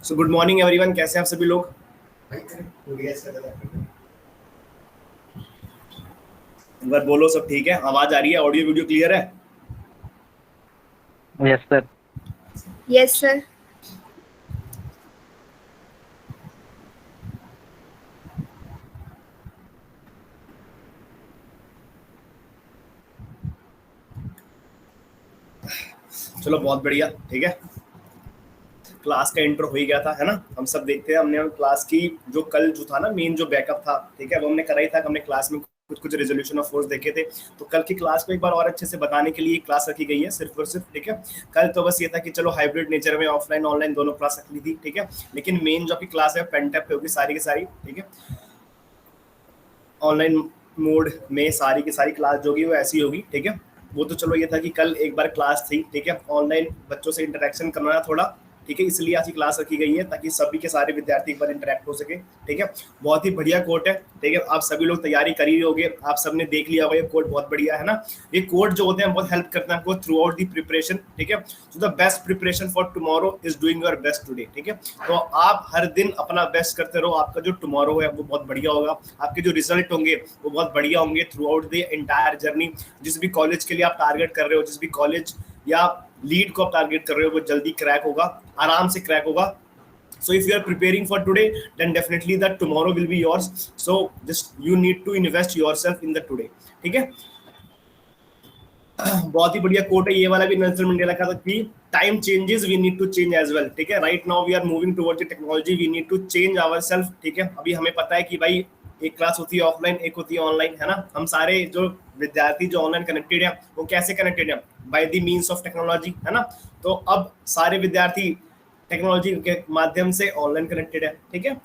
So good morning everyone, कैसे हैं आप सभी लोग? एक बार बोलो सब ठीक है, आवाज आ रही है, ऑडियो वीडियो क्लियर है? Yes sir. Yes sir. चलो बहुत बढ़िया, ठीक है। क्लास का इंट्रो हो ही गया था, है ना। हम सब देखते हैं, हमने क्लास की जो कल जो था ना मेन जो बैकअप था, ठीक है, वो हमने करा ही था। हमने क्लास में कुछ कुछ रेजोल्यूशन ऑफ फोर्स देखे थे, तो कल की क्लास को एक बार और अच्छे से बताने के लिए क्लास रखी गई है सिर्फ और सिर्फ, ठीक है। कल तो बस ये था कि चलो हाइब्रिड नेचर में ऑफलाइन ऑनलाइन दोनों क्लास रख ली थी, ठीक है। लेकिन मेन जो आपकी क्लास है पेंटअप पे होगी सारी की सारी, ठीक है। ऑनलाइन मोड में सारी की सारी क्लास जो होगी वो ऐसी होगी, ठीक है। वो तो चलो ये था कि कल एक बार क्लास थी, ठीक है, ऑनलाइन बच्चों से इंटरेक्शन करना थोड़ा, ठीक है, इसलिए आज की क्लास रखी गई है ताकि सभी के सारे विद्यार्थी एक बार इंटरेक्ट हो सके, ठीक है। बहुत ही बढ़िया कोट है, ठीक है। आप सभी लोग तैयारी कर ही होगे, आप सबने देख लिया होगा, ये कोट बहुत बढ़िया है ना। ये कोट जो होते हैं बहुत हेल्प करते हैं आपको थ्रू आउट दी प्रिपरेशन, ठीक है। So the best preparation for tomorrow is doing your best today, ठीक है। तो आप हर दिन अपना बेस्ट करते रहो, आपका जो टुमारो है वो बहुत बढ़िया होगा, आपके जो रिजल्ट होंगे वो बहुत बढ़िया होंगे through out the entire journey. जिस भी कॉलेज के लिए आप टारगेट कर रहे हो, जिस भी कॉलेज या लीड को आप टारगेट कर रहे हो, वो जल्दी क्रैक होगा, आराम से क्रैक होगा। So if you are preparing for today, then definitely that tomorrow will be yours. So just you need to invest yourself in the today, ठीक है। बहुत ही बढ़िया कोट है ये वाला भी, नेल्सन मंडेला का था कि time changes, we need to change as well, ठीक है। Right now we are moving towards the technology, we need to change ourselves, ठीक है। अभी हमें पता है कि भाई एक क्लास होती है ऑफलाइन, एक होती है ऑनलाइन, है ना। हम सारे जो विद्यार्थी जो ऑनलाइन कनेक्टेड है वो कैसे कनेक्टेड है? By the means of technology, है ना। तो अब सारे विद्यार्थी टेक्नोलॉजी के माध्यम से ऑनलाइन कनेक्टेड है, ठीक है।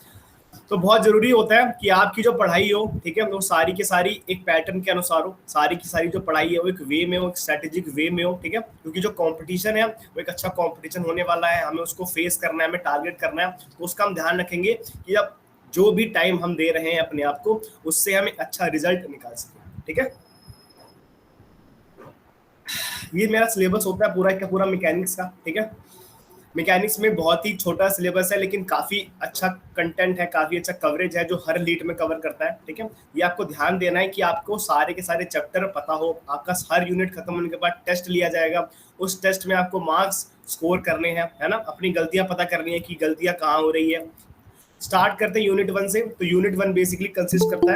तो बहुत जरूरी होता है कि आपकी जो पढ़ाई हो, ठीक है, वो सारी की सारी एक पैटर्न के अनुसार हो, सारी की सारी जो पढ़ाई है वो एक वे में हो, एक स्ट्रेटेजिक वे में हो, ठीक है। क्योंकि जो कंपटीशन है वो एक अच्छा कंपटीशन होने वाला है, हमें उसको फेस करना है, हमें टारगेट करना है। तो उसका हम ध्यान रखेंगे कि अब जो भी टाइम हम दे रहे हैं अपने आप को, उससे हम एक अच्छा रिजल्ट निकाल सकें, ठीक है। ये मेरा सिलेबस होता है पूरा का पूरा मैकेनिक्स का, ठीक है। मैकेनिक्स में बहुत ही छोटा सिलेबस है, लेकिन काफी अच्छा कंटेंट है, काफी अच्छा कवरेज है जो हर लीड में कवर करता है, ठीक है। ये आपको ध्यान देना है कि आपको सारे के सारे चैप्टर पता हो। आपका हर यूनिट खत्म होने के बाद टेस्ट लिया जाएगा, उस टेस्ट में आपको मार्क्स स्कोर करने हैं, है ना। अपनी गलतियां पता करनी है कि गलतियां कहाँ हो रही है। स्टार्ट करते हैं यूनिट 1 से। तो यूनिट 1 बेसिकली कंसिस्ट करता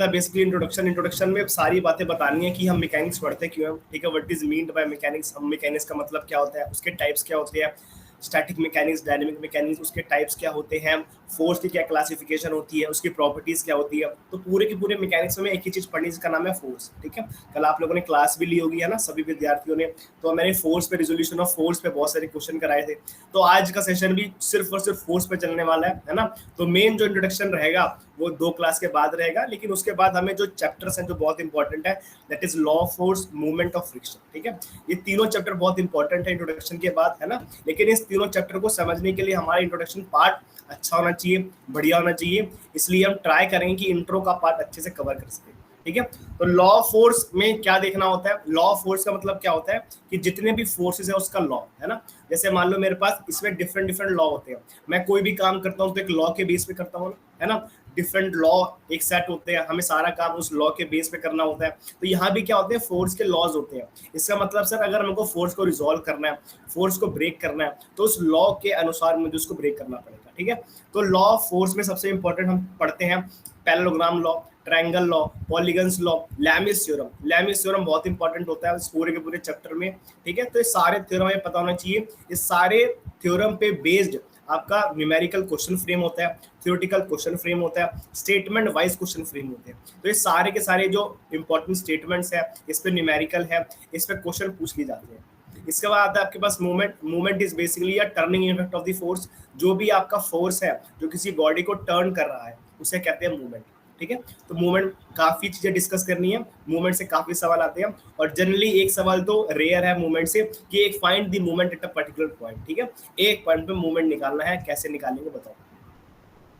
है बेसिकली इंट्रोडक्शन। इंट्रोडक्शन में सारी बातें बतानी है कि हम मैकेनिक्स पढ़ते क्यों हैं, ठीक है। What is meant by mechanics, हम मैकेनिक्स का मतलब क्या होता है, उसके टाइप्स क्या होते हैं, स्टैटिक मैकेनिक्स, डायनामिक मैकेनिक्स, उसके टाइप्स क्या होते हैं, फोर्स की क्या क्लासिफिकेशन होती है, उसकी प्रॉपर्टीज क्या होती है। तो पूरे के पूरे मैकेनिक्स में एक ही चीज पढ़नी जिसका नाम है फोर्स, ठीक है। कल आप लोगों ने क्लास भी ली होगी, है ना, सभी विद्यार्थियों ने। तो मैंने फोर्स पे, रिजोल्यूशन ऑफ फोर्स पे बहुत सारे क्वेश्चन कराए थे। तो आज का सेशन भी सिर्फ और सिर्फ फोर्स पे चलने वाला है ना। तो मेन जो इंट्रोडक्शन रहेगा वो 2 क्लास के बाद रहेगा, लेकिन उसके बाद हमें जो चैप्टर्स हैं जो बहुत इंपॉर्टेंट है, that is law of force, movement of friction, ठीक है। ये तीनों चैप्टर बहुत इंपॉर्टेंट है इंट्रोडक्शन के बाद, है ना। लेकिन इस तीनों चैप्टर को समझने के लिए हमारा इंट्रोडक्शन पार्ट अच्छा होना चाहिए, बढ़िया होना चाहिए। इसलिए हम ट्राई करेंगे कि इंट्रो का पार्ट अच्छे से कवर कर सके, ठीक है। तो लॉ ऑफ फोर्स में क्या देखना होता है? लॉ ऑफ फोर्स का मतलब क्या होता है कि जितने भी फोर्सेस है उसका लॉ, है ना। जैसे मान लो मेरे पास इसमें डिफरेंट डिफरेंट लॉ होते हैं, मैं कोई भी काम करता हूँ तो एक लॉ के बेस पे करता हूँ, है ना। डिफरेंट लॉ एक सेट होते हैं, हमें सारा काम उस लॉ के बेस पे करना होता है। तो यहाँ भी क्या होते हैं, फोर्स के लॉज होते हैं। इसका मतलब सर अगर हमको फोर्स को रिजॉल्व करना है, फोर्स को ब्रेक करना है, तो उस लॉ के अनुसार मुझे उसको ब्रेक करना पड़ेगा, ठीक है। तो लॉ ऑफ फोर्स में सबसे इंपॉर्टेंट हम पढ़ते हैं parallelogram law, triangle law, polygons law, Lami's theorem. Lami's theorem बहुत इंपॉर्टेंट होता है इस पूरे के पूरे चैप्टर में, ठीक है। तो ये सारे थ्योरम हमें पता होना चाहिए। इस सारे थ्योरम पे बेस्ड आपका न्यूमेरिकल क्वेश्चन फ्रेम होता है, थ्योरेटिकल क्वेश्चन फ्रेम होता है, स्टेटमेंट वाइज क्वेश्चन फ्रेम होते हैं। तो ये सारे के सारे जो इंपॉर्टेंट स्टेटमेंट्स है, इस पे न्यूमेरिकल है, इस पे क्वेश्चन पूछ लिए जाते हैं। इसके बाद आता है आपके पास movement. Movement is basically a turning effect of the force. जो भी आपका फोर्स है जो किसी बॉडी को टर्न कर रहा है उसे कहते हैं मूवमेंट, ठीक है। तो मूवमेंट काफी चीजें डिस्कस करनी है, मूवमेंट से काफी सवाल आते हैं। और जनरली एक सवाल तो रेयर है मूवमेंट से कि एक find the movement at a particular point, ठीक है। एक पॉइंट पे मूवमेंट निकालना है, कैसे निकालेंगे बताओ।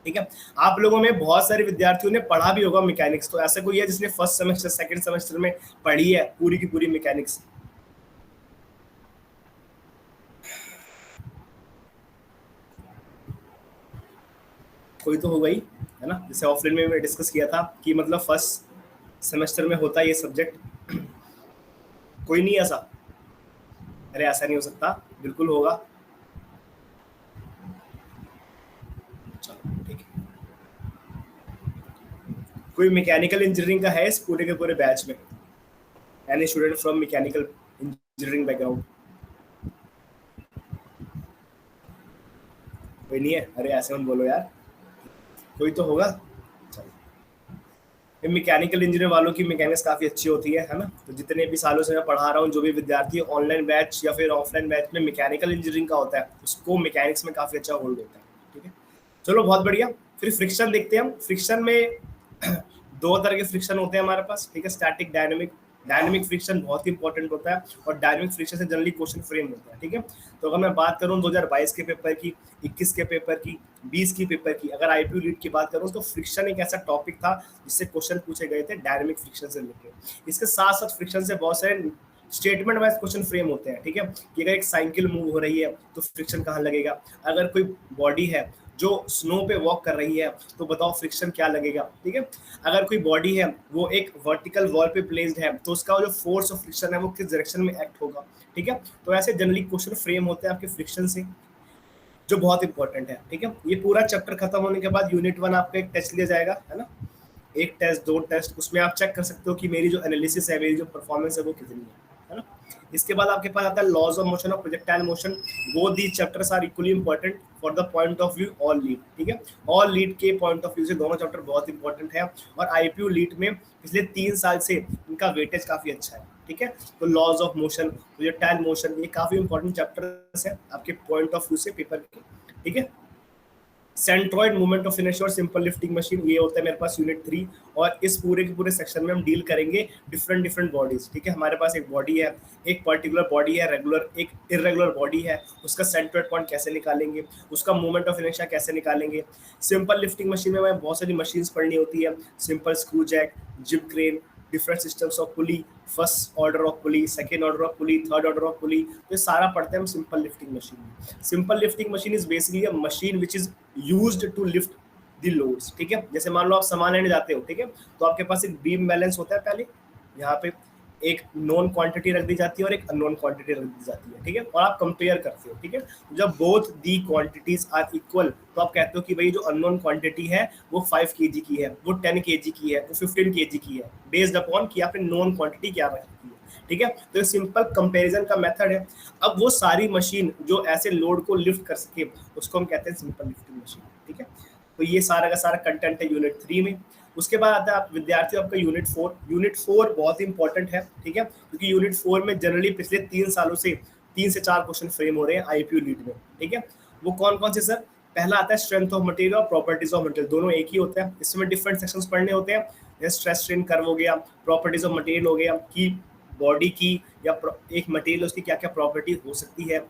ठीक है। आप लोगों में बहुत सारे विद्यार्थियों ने पढ़ा भी होगा मैकेनिक्स, तो ऐसा कोई है जिसने फर्स्ट सेमेस्टर सेकंड सेमेस्टर में पढ़ी है पूरी की पूरी मैकेनिक्स? कोई तो होगा ही, है ना। जैसे ऑफलाइन में डिस्कस किया था कि मतलब फर्स्ट सेमेस्टर में होता है ये सब्जेक्ट। कोई नहीं ऐसा? अरे ऐसा नहीं हो सकता, बिल्कुल होगा। चलो ठीक है। कोई मैकेनिकल इंजीनियरिंग का है इस पूरे के पूरे बैच में? Any student from mechanical engineering background? कोई नहीं है? अरे ऐसे मत बोलो यार, कोई तो होगा। मैकेनिकल इंजीनियर वालों की मैकेनिक्स काफ़ी अच्छी होती है ना। तो जितने भी सालों से मैं पढ़ा रहा हूँ, जो भी विद्यार्थी ऑनलाइन बैच या फिर ऑफलाइन बैच में मैकेनिकल इंजीनियरिंग का होता है, उसको मैकेनिक्स में काफ़ी अच्छा होल्ड होता है। ठीक है, चलो बहुत बढ़िया। फिर फ्रिक्शन देखते हैं हम। फ्रिक्शन में दो तरह के फ्रिक्शन होते हैं हमारे पास, ठीक है, स्टैटिक, डायनेमिक। डायनेमिक फ्रिक्शन बहुत ही इंपॉर्टेंट होता है और डायनेमिक फ्रिक्शन से जनरली क्वेश्चन फ्रेम होता है। ठीक है, तो अगर मैं बात करूं 2022 के पेपर की, 21 के पेपर की, 20 की पेपर की, अगर आईपीयू लीड की बात करूं तो फ्रिक्शन एक ऐसा टॉपिक था जिससे क्वेश्चन पूछे गए थे डायनेमिक फ्रिक्शन से रिलेटेड। इसके साथ साथ फ्रिक्शन से बहुत सारे स्टेटमेंट वाइज क्वेश्चन फ्रेम होते हैं। ठीक है, कि अगर एक साइकिल मूव हो रही है तो फ्रिक्शन कहाँ लगेगा, अगर कोई बॉडी है जो स्नो पे वॉक कर रही है तो बताओ फ्रिक्शन क्या लगेगा। ठीक है, अगर कोई बॉडी है वो एक वर्टिकल वॉल पे प्लेस्ड है तो उसका जो फोर्स ऑफ फ्रिक्शन है वो किस डायरेक्शन में एक्ट होगा। ठीक है, तो ऐसे जनरली क्वेश्चन फ्रेम होते हैं आपके फ्रिक्शन से, जो बहुत इंपॉर्टेंट है। ठीक है, ये पूरा चैप्टर खत्म होने के बाद यूनिट 1 आपका एक टेस्ट लिया जाएगा, है ना। एक टेस्ट, दो टेस्ट, उसमें आप चेक कर सकते हो कि मेरी जो एनालिसिस है, मेरी जो परफॉर्मेंस है वो कितनी है ना। इसके बाद आपके पास आता है लॉज ऑफ मोशन और प्रोजेक्टाइल मोशन। वो the chapters are equally important for the point of view all lead. ठीक है, ऑल लीड के पॉइंट ऑफ व्यू से दोनों चैप्टर बहुत इंपॉर्टेंट है और आईपीयू लीड में पिछले 3 साल से इनका वेटेज काफी अच्छा है। ठीक है, तो laws of motion, projectile motion, ये काफी इंपॉर्टेंट चैप्टर्स है आपके पॉइंट ऑफ व्यू से पेपर के। ठीक है, सेंट्रॉइड मूवमेंट ऑफ इनर्शिया और सिंपल लिफ्टिंग मशीन, ये होता है मेरे पास यूनिट 3। और इस पूरे के पूरे सेक्शन में हम डील करेंगे डिफरेंट बॉडीज। ठीक है, हमारे पास एक बॉडी है, एक पर्टिकुलर बॉडी है रेगुलर, एक इरेगुलर बॉडी है, उसका सेंट्रॉइड पॉइंट कैसे निकालेंगे, उसका मूवमेंट ऑफ इनर्शिया कैसे निकालेंगे। सिंपल लिफ्टिंग मशीन में हमें बहुत सारी मशीन्स पढ़नी होती है, simple screw jack, jib crane, different systems of pulley, first order of pulley, second order of pulley, third order of pulley, तो ये सारा पढ़ते हैं हम सिंपल लिफ्टिंग मशीन में। Simple lifting machine is basically a machine which is used to lift the loads. ठीक है, जैसे मान लो आप सामान लेने जाते हो, ठीक है, तो आपके पास एक बीम बैलेंस होता है, पहले यहाँ पे एक नॉन क्वांटिटी रख दी जाती है और एक अननोन क्वांटिटी रख दी जाती है। ठीक है, और आप कंपेयर करते हो। ठीक है, जब both the quantities are equal तो आप कहते हो कि भाई जो अननोन क्वांटिटी है वो 5 kg की है, वो 10 kg की है, वो 15 kg की है, बेस्ड अपॉन कि आपने नॉन क्वांटिटी क्या रखी है। ठीक है, तो ये सिंपल कंपैरिजन का मेथड है। अब वो सारी मशीन जो ऐसे लोड को लिफ्ट कर सके उसको हम कहते हैं सिंपल लिफ्टिंग मशीन। ठीक है, तो ये सारा का सारा कंटेंट है यूनिट 3 में। उसके बाद आता है आप विद्यार्थियों आपका यूनिट 4। यूनिट 4 बहुत इंपॉर्टेंट है। ठीक है, क्योंकि यूनिट 4 में जनरली पिछले 3 सालों से 3 से 4 क्वेश्चन फ्रेम हो रहे हैं आईपीयू लीड में। ठीक है, वो कौन कौन से सर? पहला आता है स्ट्रेंथ ऑफ मटेरियल और प्रॉपर्टीज ऑफ मटेरियल, दोनों एक ही होता है। इसमें डिफरेंट सेक्शंस पढ़ने होते हैं, जैसे स्ट्रेस स्ट्रेन कर्व हो गया, प्रॉपर्टीज ऑफ मटेरियल हो गया कि बॉडी की या एक मटेरियल उसकी क्या क्या प्रॉपर्टी हो सकती है,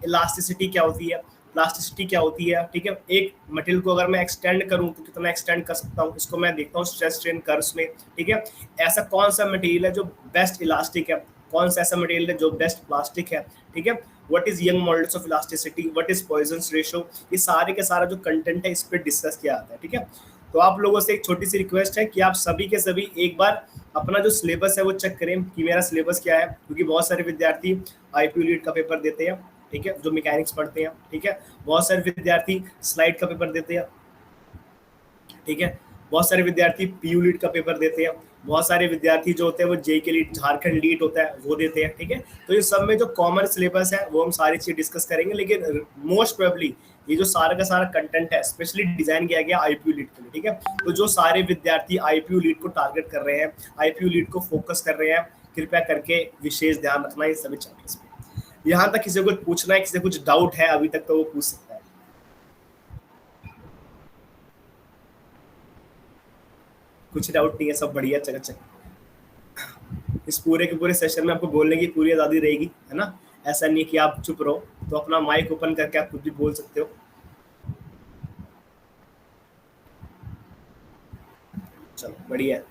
इलास्टिसिटी क्या होती है, प्लास्टिसिटी क्या होती है। ठीक है, एक मटेरियल को अगर मैं एक्सटेंड करूं तो कितना एक्सटेंड कर सकता हूं, इसको मैं देखता हूं स्ट्रेस स्ट्रेन कर्व्स में। ठीक है, ऐसा कौन सा मटेरियल है जो बेस्ट इलास्टिक है, कौन सा ऐसा मटेरियल है जो बेस्ट प्लास्टिक है। ठीक है, what is Young's modulus of elasticity, what is Poisson's ratio, ये सारे के सारा जो कंटेंट है इस पर डिस्कस किया आता है। ठीक है, तो आप लोगों से एक छोटी सी रिक्वेस्ट है कि आप सभी के सभी एक बार अपना जो सिलेबस है वो चेक करें कि मेरा सिलेबस क्या है, क्योंकि बहुत सारे विद्यार्थी आईपीयू लीड का पेपर देते हैं। ठीक है, जो मैकेनिक्स पढ़ते हैं। ठीक है, बहुत सारे विद्यार्थी स्लाइड का पेपर देते हैं। ठीक है, बहुत सारे विद्यार्थी पीयू लीड का पेपर देते हैं। बहुत सारे विद्यार्थी जो होते हैं वो जे के लीड, झारखंड लीड होता है, वो देते हैं। ठीक है, तो ये सब में जो कॉमन सिलेबस है वो हम सारी चीज डिस्कस करेंगे, लेकिन मोस्ट प्रोबेबली ये जो सारा का सारा कंटेंट है स्पेशली डिजाइन किया गया आईपीयू लीड के लिए। ठीक है, तो जो सारे विद्यार्थी आईपीयू लीड को टारगेट कर रहे हैं, आईपीयू लीड को फोकस कर रहे हैं, कृपया करके विशेष ध्यान रखना इन सभी चैप्टर्स पे। यहाँ तक किसी को कुछ पूछना है, किसी को कुछ डाउट है अभी तक तो वो पूछ सकता है। कुछ डाउट नहीं है, सब बढ़िया चकाचक। इस पूरे के पूरे सेशन में आपको बोलने की पूरी आज़ादी रहेगी, है ना। ऐसा नहीं कि आप चुप रहो, तो अपना माइक ओपन करके आप कुछ भी बोल सकते हो। चलो बढ़िया है।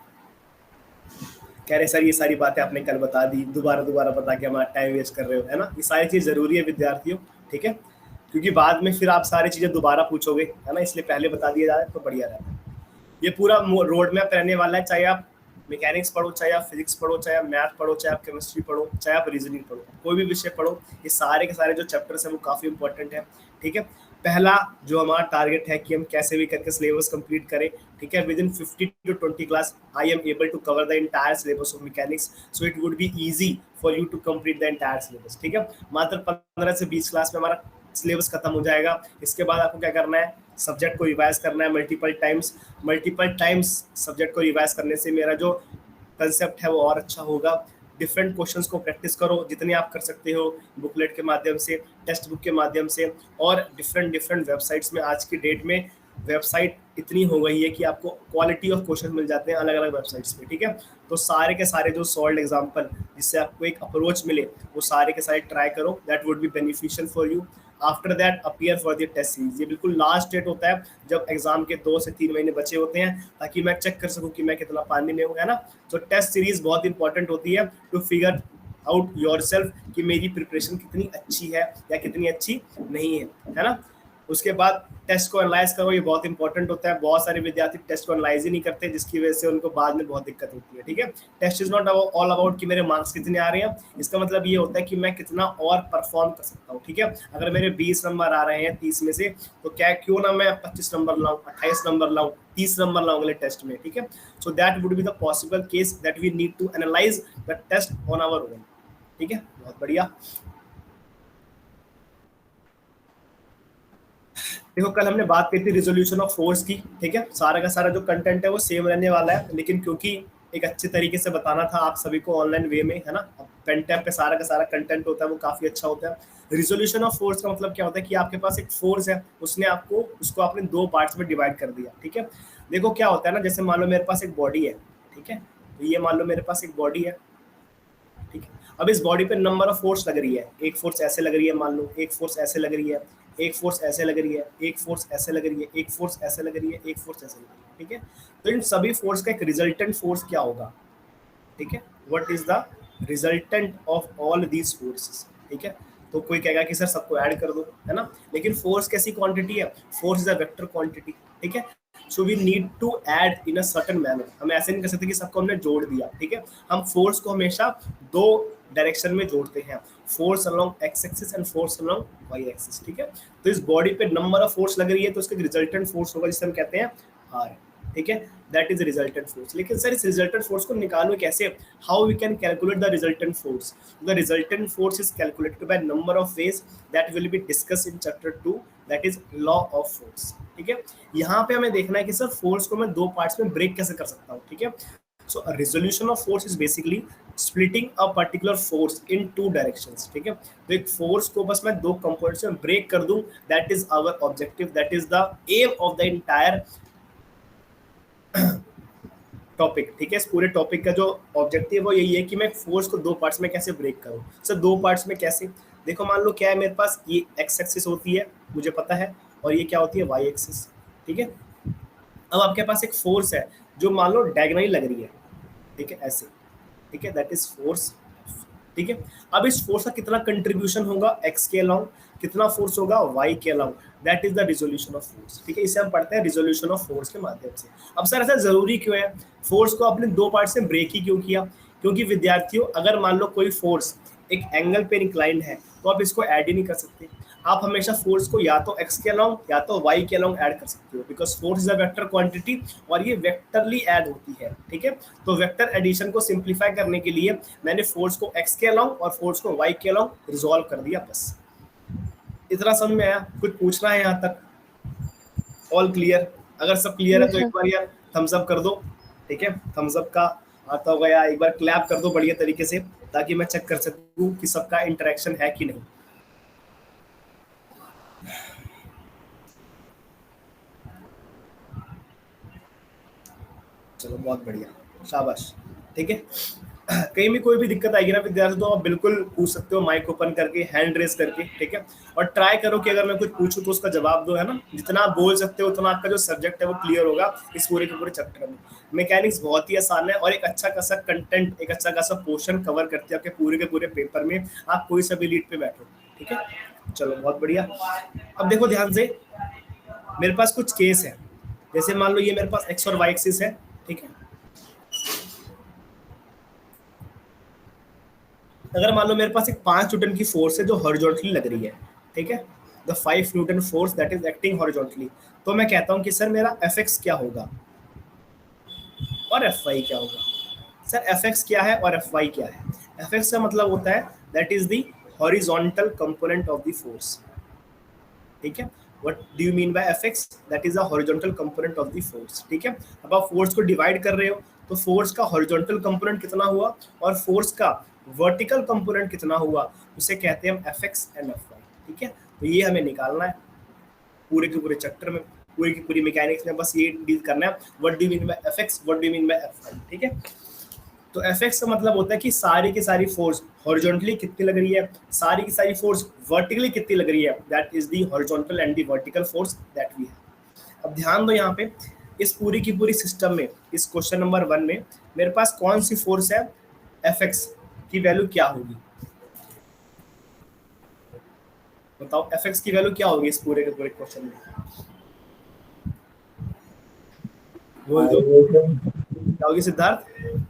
कह रहे सर ये सारी बातें आपने कल बता दी, दोबारा दोबारा बता के हमारा टाइम वेस्ट कर रहे हो, है ना। ये सारी चीज़ जरूरी है विद्यार्थियों, ठीक है, क्योंकि बाद में फिर आप सारी चीज़ें दोबारा पूछोगे, है ना, इसलिए पहले बता दिया जाए तो बढ़िया रहता है। ये पूरा रोड मैप रहने वाला है, चाहे आप मैकेनिक्स पढ़ो, चाहे आप फिजिक्स पढ़ो, चाहे आप मैथ पढ़ो, चाहे आप केमिस्ट्री पढ़ो, चाहे आप रीजनिंग पढ़ो, कोई भी विषय पढ़ो, ये सारे के सारे जो चैप्टर्स हैं वो काफ़ी इंपॉर्टेंट है, ठीक है। पहला जो हमारा टारगेट है कि हम कैसे भी करके सिलेबस कंप्लीट करें, ठीक है, within 50 to 20 class I am able to cover the entire syllabus of mechanics, so it would be easy for you to complete the entire syllabus, ठीक है। मात्र 15 से 20 क्लास में हमारा सिलेबस खत्म हो जाएगा। इसके बाद आपको क्या करना है, सब्जेक्ट को रिवाइज करना है मल्टीपल टाइम्स सब्जेक्ट को रिवाइज करने से मेरा जो कंसेप्ट है वो और अच्छा होगा। डिफरेंट क्वेश्चंस को प्रैक्टिस करो जितने आप कर सकते हो, बुकलेट के माध्यम से, टेक्स्ट बुक के माध्यम से, और डिफरेंट वेबसाइट्स में। आज की डेट में वेबसाइट इतनी हो गई है कि आपको क्वालिटी ऑफ क्वेश्चन मिल जाते हैं अलग अलग वेबसाइट्स पे, ठीक है। तो सारे के सारे जो सॉल्व एग्जाम्पल जिससे आपको एक अप्रोच मिले वो सारे के सारे ट्राई करो, that would be beneficial for you. After that appear for the test series, ये बिल्कुल लास्ट डेट होता है जब एग्जाम के 2 से 3 महीने बचे होते हैं, ताकि मैं चेक कर सकूं कि मैं कितना पानी में हूँ, है ना। तो टेस्ट सीरीज बहुत इंपॉर्टेंट होती है to figure out yourself कि मेरी प्रिपरेशन कितनी अच्छी है या कितनी अच्छी नहीं है ना। उसके बाद टेस्ट को एनालाइज करो, ये बहुत इंपॉर्टेंट होता है। बहुत सारे विद्यार्थी टेस्ट को एनालाइज ही नहीं करते, जिसकी वजह से उनको बाद में बहुत दिक्कत होती है, ठीक है। Test is not all about कि मेरे मार्क्स कितने आ रहे हैं, इसका मतलब ये होता है कि मैं कितना और परफॉर्म कर सकता हूँ, ठीक है। अगर मेरे 20 नंबर आ रहे हैं 30 में से, तो क्या क्यों ना मैं 25 नंबर लाऊं, 28 नंबर लाऊं, 30 नंबर लाऊं अगले टेस्ट में, ठीक है। So that would be the possible case that we need to analyse the test on our own, ठीक है। बहुत बढ़िया। देखो कल हमने बात की थी रिजोल्यूशन ऑफ फोर्स की, ठीक है। सारा का सारा जो कंटेंट है वो सेम रहने वाला है, लेकिन क्योंकि एक अच्छे तरीके से बताना था आप सभी को ऑनलाइन वे में, है ना, पेन टैप पे सारा का सारा कंटेंट होता है वो काफी अच्छा होता है। रिजोल्यूशन ऑफ फोर्स का मतलब क्या होता है कि आपके पास एक फोर्स है, उसने आपको उसको आपने 2 पार्ट्स में डिवाइड कर दिया, ठीक है। देखो क्या होता है ना, जैसे मान लो मेरे पास एक बॉडी है, ठीक है, तो ये मान लो मेरे पास एक बॉडी है, ठीक है। अब इस बॉडी पे नंबर ऑफ फोर्स लग रही है, एक फोर्स ऐसे लग रही है, मान लो एक फोर्स ऐसे लग रही है, एक फोर्स ऐसे लग रही है, एक फोर्स ऐसे लग रही है, एक फोर्स ऐसे लग रही है, एक फोर्स ऐसे लग रही है, ठीक है। तो इन सभी फोर्स का एक रिजल्टेंट फोर्स क्या होगा, ठीक है, what is the resultant of all these forces, ठीक है। तो कोई कहेगा कि सर सबको ऐड कर दो, है ना, लेकिन फोर्स कैसी क्वांटिटी है, force is a vector quantity, ठीक है। So we need to add in a certain manner, हम ऐसे नहीं कर सकते कि सबको हमने जोड़ दिया, ठीक है। हम फोर्स को हमेशा 2 डायरेक्शन में जोड़ते हैं, force along X axis and force along Y axis, ठीक है। तो इस बॉडी पे नंबर ऑफ फोर्स लग रही है, तो उसका रिजल्टेंट फोर्स होगा जिसे हम कहते हैं आर, ठीक है, दैट इज रिजल्टेंट फोर्स। लेकिन सर इस रिजल्टेंट फोर्स को निकालो कैसे, how we can calculate the resultant force. The resultant force is calculated by number of ways that will be discussed in chapter 2, that is law of force, ठीक है। यहाँ पे हमें देखना है कि सर फोर्स को मैं 2 पार्ट्स में ब्रेक कैसे कर सकता हूँ, ठीक है। So a resolution of force is basically splitting a particular force in 2 directions, ठीक है। तो एक फोर्स को बस मैं 2 कंपोनेंट्स में ब्रेक कर दूं, that is our objective, that is the aim of the entire topic, ठीक है। इस पूरे टॉपिक का जो ऑब्जेक्टिव है वो यही है कि मैं फोर्स को 2 पार्ट्स में कैसे ब्रेक करूं। सर 2 पार्ट्स में कैसे, देखो मान लो क्या है, मेरे पास ये एक्स एक्सिस होती है, मुझे पता है, और ये क्या होती है, वाई एक्सिस, ठीक है। अब आपके पास एक फोर्स है जो मान लो डायगोनली लग रही है, ठीक है, ऐसे, ठीक है, दैट इज फोर्स, ठीक है। अब इस फोर्स का कितना कंट्रीब्यूशन होगा एक्स के अलाउंग, कितना फोर्स होगा वाई के along, that is the resolution of force, ठीक है। इसे हम पढ़ते हैं रिजोल्यूशन ऑफ फोर्स के माध्यम से। अब सर ऐसा जरूरी क्यों है, फोर्स को आपने 2 पार्ट से ब्रेक ही क्यों किया, क्योंकि विद्यार्थियों अगर मान लो कोई फोर्स एक एंगल पे इंक्लाइंड है तो आप इसको ऐड ही नहीं कर सकते। आप हमेशा फोर्स को या तो एक्स के अलाउंग या तो वाई के अलाउंग ऐड कर सकते हो, because force is a vector quantity और ये वेक्टरली ऐड होती है, ठीक है। तो वेक्टर एडिशन को सिंप्लीफाई करने के लिए मैंने फोर्स को एक्स के अलाउंग और फोर्स को वाई के अलाउंग रिजॉल्व कर दिया, बस इतना समझ में आया। कुछ पूछना है यहाँ तक, ऑल क्लियर? अगर सब क्लियर है यस तो एक सर। बार यार थम्स अप कर दो, ठीक है। थम्स अप का आता होगा यार, एक बार क्लैप कर दो बढ़िया तरीके से, ताकि मैं चेक कर सकूं कि सबका इंटरेक्शन है कि नहीं। चलो बहुत बढ़िया, शाबाश, ठीक है। कहीं भी कोई भी दिक्कत आएगी ना विद्यार्थी, तो आप बिल्कुल पूछ सकते हो माइक ओपन करके, हैंड रेस करके, ठीक है। और ट्राई करो कि अगर मैं कुछ पूछूं तो उसका जवाब दो, है ना। जितना आप बोल सकते हो उतना आपका जो सब्जेक्ट है वो क्लियर होगा इस पूरे के पूरे चैप्टर में। मैकेनिक्स बहुत ही आसान है और एक अच्छा खासा कंटेंट, एक अच्छा खासा पोर्शन कवर करते हैं आपके पूरे के पूरे पेपर में। आप कोई सा भी लीड पे बैठो, ठीक है। चलो बहुत बढ़िया। अब देखो ध्यान से, मेरे पास कुछ केस है। जैसे मान लो ये मेरे पास एक्स और वाई एक्सिस है, ठीक है। अगर मान लो मेरे पास एक 5 न्यूटन की फोर्स है जो हॉरिजॉन्टली लग रही है, ठीक है। The 5 Newton force that is acting horizontally. तो मैं कहता हूँ कि सर मेरा एफ एक्स क्या होगा और एफ वाई क्या होगा। सर एफ एक्स क्या है और एफ वाई क्या है। एफ एक्स का मतलब होता है that is the horizontal component of the force, ठीक है। What do you mean by F x, that is the horizontal component of the force, ठीक है। अब आप फोर्स को डिवाइड कर रहे हो तो फोर्स का हॉरिजॉन्टल कंपोनेंट कितना हुआ और फोर्स का वर्टिकल कंपोनेंट कितना हुआ, उसे कहते हैं हम F X and F Y, ठीक है। तो ये हमें निकालना है पूरे के पूरे चैप्टर में, पूरी की पूरी मैकेनिक्स में, बस ये डील करना है। What do you mean by F X, what do you mean by F Y, ठीक है। तो एफ एक्स का मतलब होता है कि सारी की सारी फोर्स हॉरिजॉन्टली कितनी लग रही है, सारी की सारी फोर्स वर्टिकली कितनी लग रही है, that is the horizontal and the vertical force that we have. अब ध्यान दो यहाँ पे, इस पूरी की पूरी सिस्टम में, इस क्वेश्चन नंबर 1 में मेरे पास कौन सी फोर्स है, एफ एक्स की वैल्यू क्या होगी, बताओ एफ एक्स की वैल्यू क्या होगी इस पूरे के पूरे क्वेश्चन में, बोल दो क्या होगी सिद्धार्थ।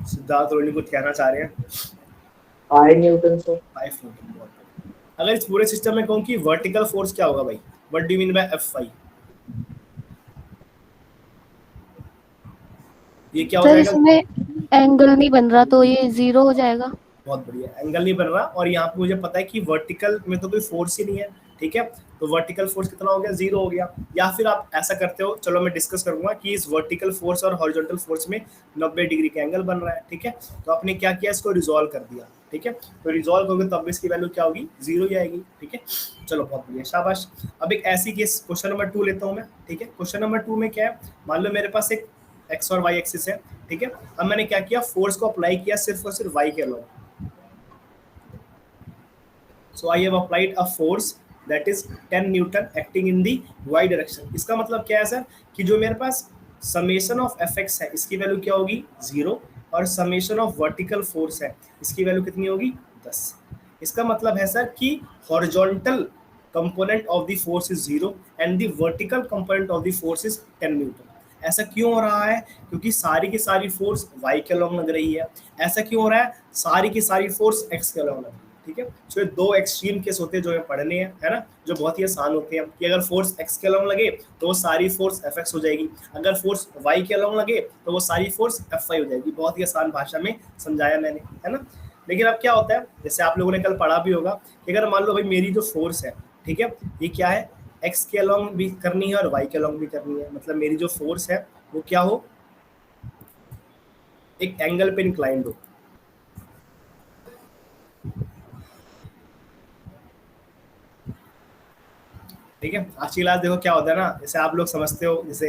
सिद्धार्थ रोनी कुछ कहना चाह रहे हैं। 5 न्यूटन से 5 न्यूटन, बहुत बढ़िया। अगर इस पूरे सिस्टम में कहूँ कि वर्टिकल फोर्स क्या होगा भाई, what do you mean by F Y, ये क्या हो सर जाएगा। इसमें एंगल नहीं बन रहा तो ये 0 हो जाएगा। बहुत बढ़िया, एंगल नहीं बन रहा और यहाँ पे मुझे पता है कि वर्टिकल में तो कोई फोर्स ही नहीं है, ठीक है। तो वर्टिकल फोर्स कितना हो गया, 0 हो गया। या फिर आप ऐसा करते हो, चलो मैं डिस्कस करूंगा कि इस वर्टिकल फोर्स और हॉरिजॉन्टल फोर्स में 90 डिग्री का एंगल बन रहा है, ठीक है। तो आपने क्या किया, इसको रिजॉल्व कर दिया, ठीक है। तो रिजॉल्व करोगे तब इसकी वैल्यू क्या होगी, 0 ही आएगी, ठीक है। चलो बहुत बढ़िया, शाबाश। अब एक ऐसी केस क्वेश्चन नंबर 2 लेता हूँ मैं, ठीक है। क्वेश्चन नंबर 2 में क्या है, मान लो मेरे पास एक एक्स और वाई एक्सिस है, ठीक है। अब मैंने क्या किया, फोर्स को अप्लाई किया सिर्फ और सिर्फ वाई के अलावा। So I have applied a force that is 10 Newton acting in the y direction। इसका मतलब क्या है सर, कि जो मेरे पास समेशन ऑफ एफ एक्स है इसकी वैल्यू क्या होगी, 0, और समेशन ऑफ वर्टिकल फोर्स है इसकी वैल्यू कितनी होगी, 10। इसका मतलब है सर कि horizontal component of the force is 0 and the vertical component of the force is 10 Newton. ऐसा क्यों हो रहा है, क्योंकि सारी की सारी फोर्स वाई के अलोंग लग रही है। ऐसा क्यों हो रहा है, सारी की सारी फोर्स एक्स के अलोंग लग रही है, ठीक है। तो ये दो एक्सट्रीम केस होते हैं जो हमें पढ़ने हैं, है ना, जो बहुत ही आसान होते हैं। कि अगर फोर्स एक्स के अलोंग लगे तो वो सारी फोर्स एफ एक्स हो जाएगी, अगर फोर्स वाई के अलोंग लगे तो वो सारी फोर्स एफ वाई हो जाएगी। बहुत ही आसान भाषा में समझाया मैंने, है ना। लेकिन अब क्या होता है, जैसे आप लोगों ने कल पढ़ा भी होगा कि अगर मान लो भाई मेरी जो फोर्स है, ठीक है, ये क्या है, एक्स के अलोंग भी करनी है और वाई के अलोंग भी करनी है। मतलब मेरी जो फोर्स है वो क्या हो, एक एंगल पे इंक्लाइंड हो, ठीक है। आज की क्लास देखो क्या होता है ना, जैसे आप लोग समझते हो, जैसे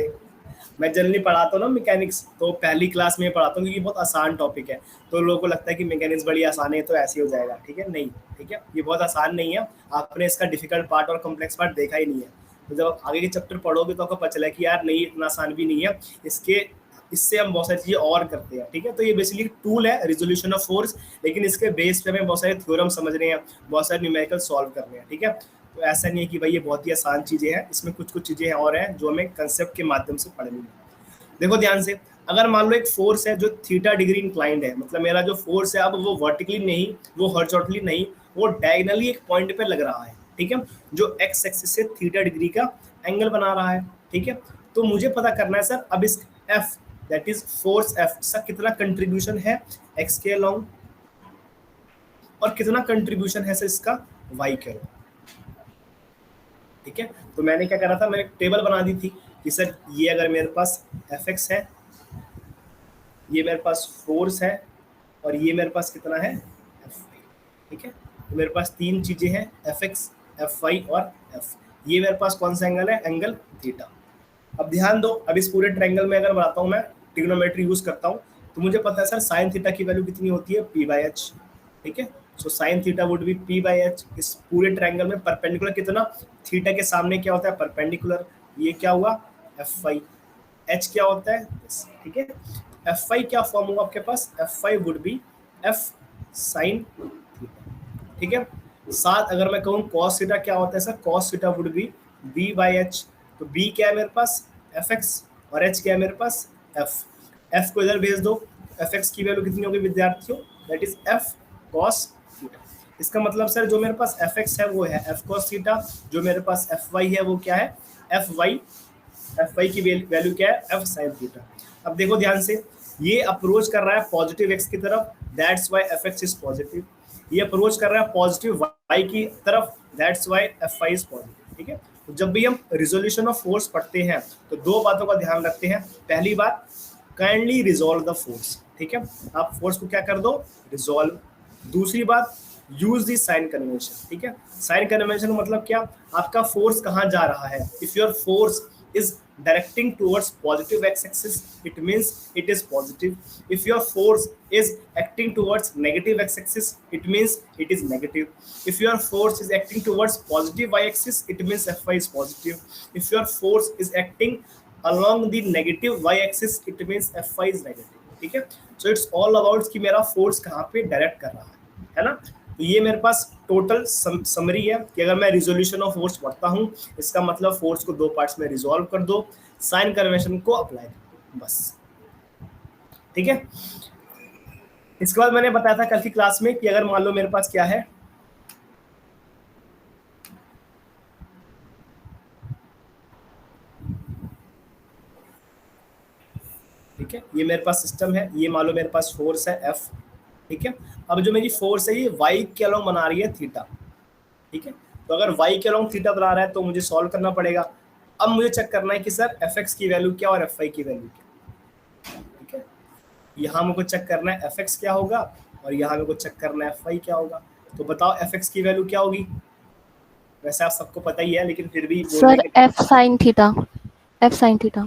मैं जनरली पढ़ाता हूँ ना मैकेनिक्स, तो पहली क्लास में पढ़ाता हूँ क्योंकि बहुत आसान टॉपिक है। तो लोगों को लगता है कि मैकेनिक्स बड़ी आसान है तो ऐसे ही हो जाएगा, ठीक है, नहीं, ठीक है, ये बहुत आसान नहीं है। आपने इसका डिफिकल्ट पार्ट और कॉम्प्लेक्स पार्ट देखा ही नहीं है। तो जब आप आगे के चैप्टर पढ़ोगे तो आपको पता चला कि यार नहीं, इतना आसान भी नहीं है, इससे हम बहुत सारी चीजें और करते हैं, ठीक है। तो ये बेसिकली टूल है रिजोल्यूशन ऑफ फोर्स, लेकिन इसके बेस पे हमें बहुत सारे थ्योरम समझ रहे हैं, बहुत सारे न्यूमेरिकल सॉल्व कर रहे हैं, ठीक है। तो ऐसा नहीं है कि भाई ये बहुत ही आसान चीजें हैं, इसमें कुछ कुछ चीजें और हैं जो हमें कंसेप्ट के माध्यम से पढ़नी है। देखो ध्यान से, अगर मान लो एक फोर्स है जो थीटा डिग्री इंक्लाइंड है, मतलब मेरा जो फोर्स है अब वो वर्टिकली नहीं, वो हॉरिजॉन्टली नहीं, वो डायगोनली एक पॉइंट पे लग रहा है, ठीक है, जो एक्स एक्सिस से थीटा डिग्री का एंगल बना रहा है, ठीक है। तो मुझे पता करना है सर अब इस F, that is force F, इसका कितना कंट्रीब्यूशन है एक्स के अलोंग और कितना कंट्रीब्यूशन है सर इसका वाई के अलोंग, ठीक है। तो मैंने क्या करा था, मैंने टेबल बना दी थी कि सर ये अगर मेरे पास एफ एक्स है, ये मेरे पास फोर्स है, और ये मेरे पास कितना है एफ वाई, ठीक है। तो मेरे पास तीन चीजें हैं, एफ एक्स, एफ वाई और एफ। ये मेरे पास कौन सा एंगल है, एंगल थीटा, अब ध्यान दो, अब इस पूरे ट्रायंगल में अगर बनाता हूँ मैं ट्रिग्नोमेट्री यूज करता हूँ तो मुझे पता है सर साइन थीटा की वैल्यू कितनी होती है, पी बाई एच। ठीक है, so sine theta would B P by H. इस पूरे ट्रायंगल में परपेंडिकुलर कितना, थीटा के सामने क्या होता है परपेंडिकुलर, ये क्या हुआ एफ वाई, एच क्या होता है, ठीक है। एफ वाई क्या फॉर्म होगा आपके पास, F Y would be F sine theta. ठीक है, साथ अगर मैं कहूँ कॉस थीटा क्या होता है sir, cos theta would be B by H. तो बी क्या है मेरे पास एफ एक्स और एच क्या है मेरे पास एफ। एफ को इधर भेज दो, एफ एक्स की वैल्यू कितनी होगी विद्यार्थियों, that is F cos theta. इसका मतलब सर जो मेरे पास एफ एक्स है वो है एफ कॉस थीटा, जो मेरे पास एफ वाई है वो क्या है एफ वाई, एफ वाई की वैल्यू क्या है एफ साइन थीटा। अब देखो ध्यान से, ये अप्रोच कर रहा है पॉजिटिव एक्स की तरफ, that's why F X is positive. ये अप्रोच कर रहा है पॉजिटिव वाई की तरफ, that's why F Y is positive. ठीक है, तो जब भी हम रिजोल्यूशन ऑफ फोर्स पढ़ते हैं तो दो बातों का ध्यान रखते हैं। पहली बात, काइंडली रिजोल्व द फोर्स। ठीक है, आप फोर्स को क्या कर दो रिजोल्व। दूसरी बात, यूज दी साइन कन्वेंशन। ठीक है, साइन कन्वेंशन का मतलब क्या, आपका फोर्स कहाँ जा रहा है। If your force is directing towards positive x-axis, it means it is positive. If your force is acting towards negative x-axis, it means it is negative. If your force is acting towards positive y-axis, it means Fy is positive. If your force is acting along the negative y-axis, it means Fy is negative. ठीक है, so it's all about कि मेरा force कहाँ पे direct कर रहा है ना। तो ये मेरे पास टोटल समरी है कि अगर मैं रिजोल्यूशन ऑफ फोर्स पढ़ता हूँ इसका मतलब फोर्स को दो पार्ट्स में रिजोल्व कर दो, साइन कन्वेंशन को अप्लाई कर दो, बस। ठीक है, इसके बाद मैंने बताया था कल की क्लास में कि अगर मान लो मेरे पास क्या है, ठीक है, ये मेरे पास सिस्टम है, ये मान लो मेरे पास फोर्स है एफ। ठीक है, अब जो मेरी फोर्स है ये वाई के अलोंग बना रही है थीटा। ठीक है, तो अगर वाई के अलोंग थीटा बना रहा है तो मुझे सॉल्व करना पड़ेगा। अब मुझे चेक करना है कि सर एफ एक्स की वैल्यू क्या और एफ वाई की वैल्यू क्या। ठीक है, यहाँ मेरे को चेक करना है एफ एक्स क्या होगा और यहाँ मेरे को चेक करना है एफ वाई क्या होगा। तो बताओ एफ एक्स की वैल्यू क्या होगी, वैसे आप सबको पता ही है लेकिन फिर भी sir F sine theta, F sine theta.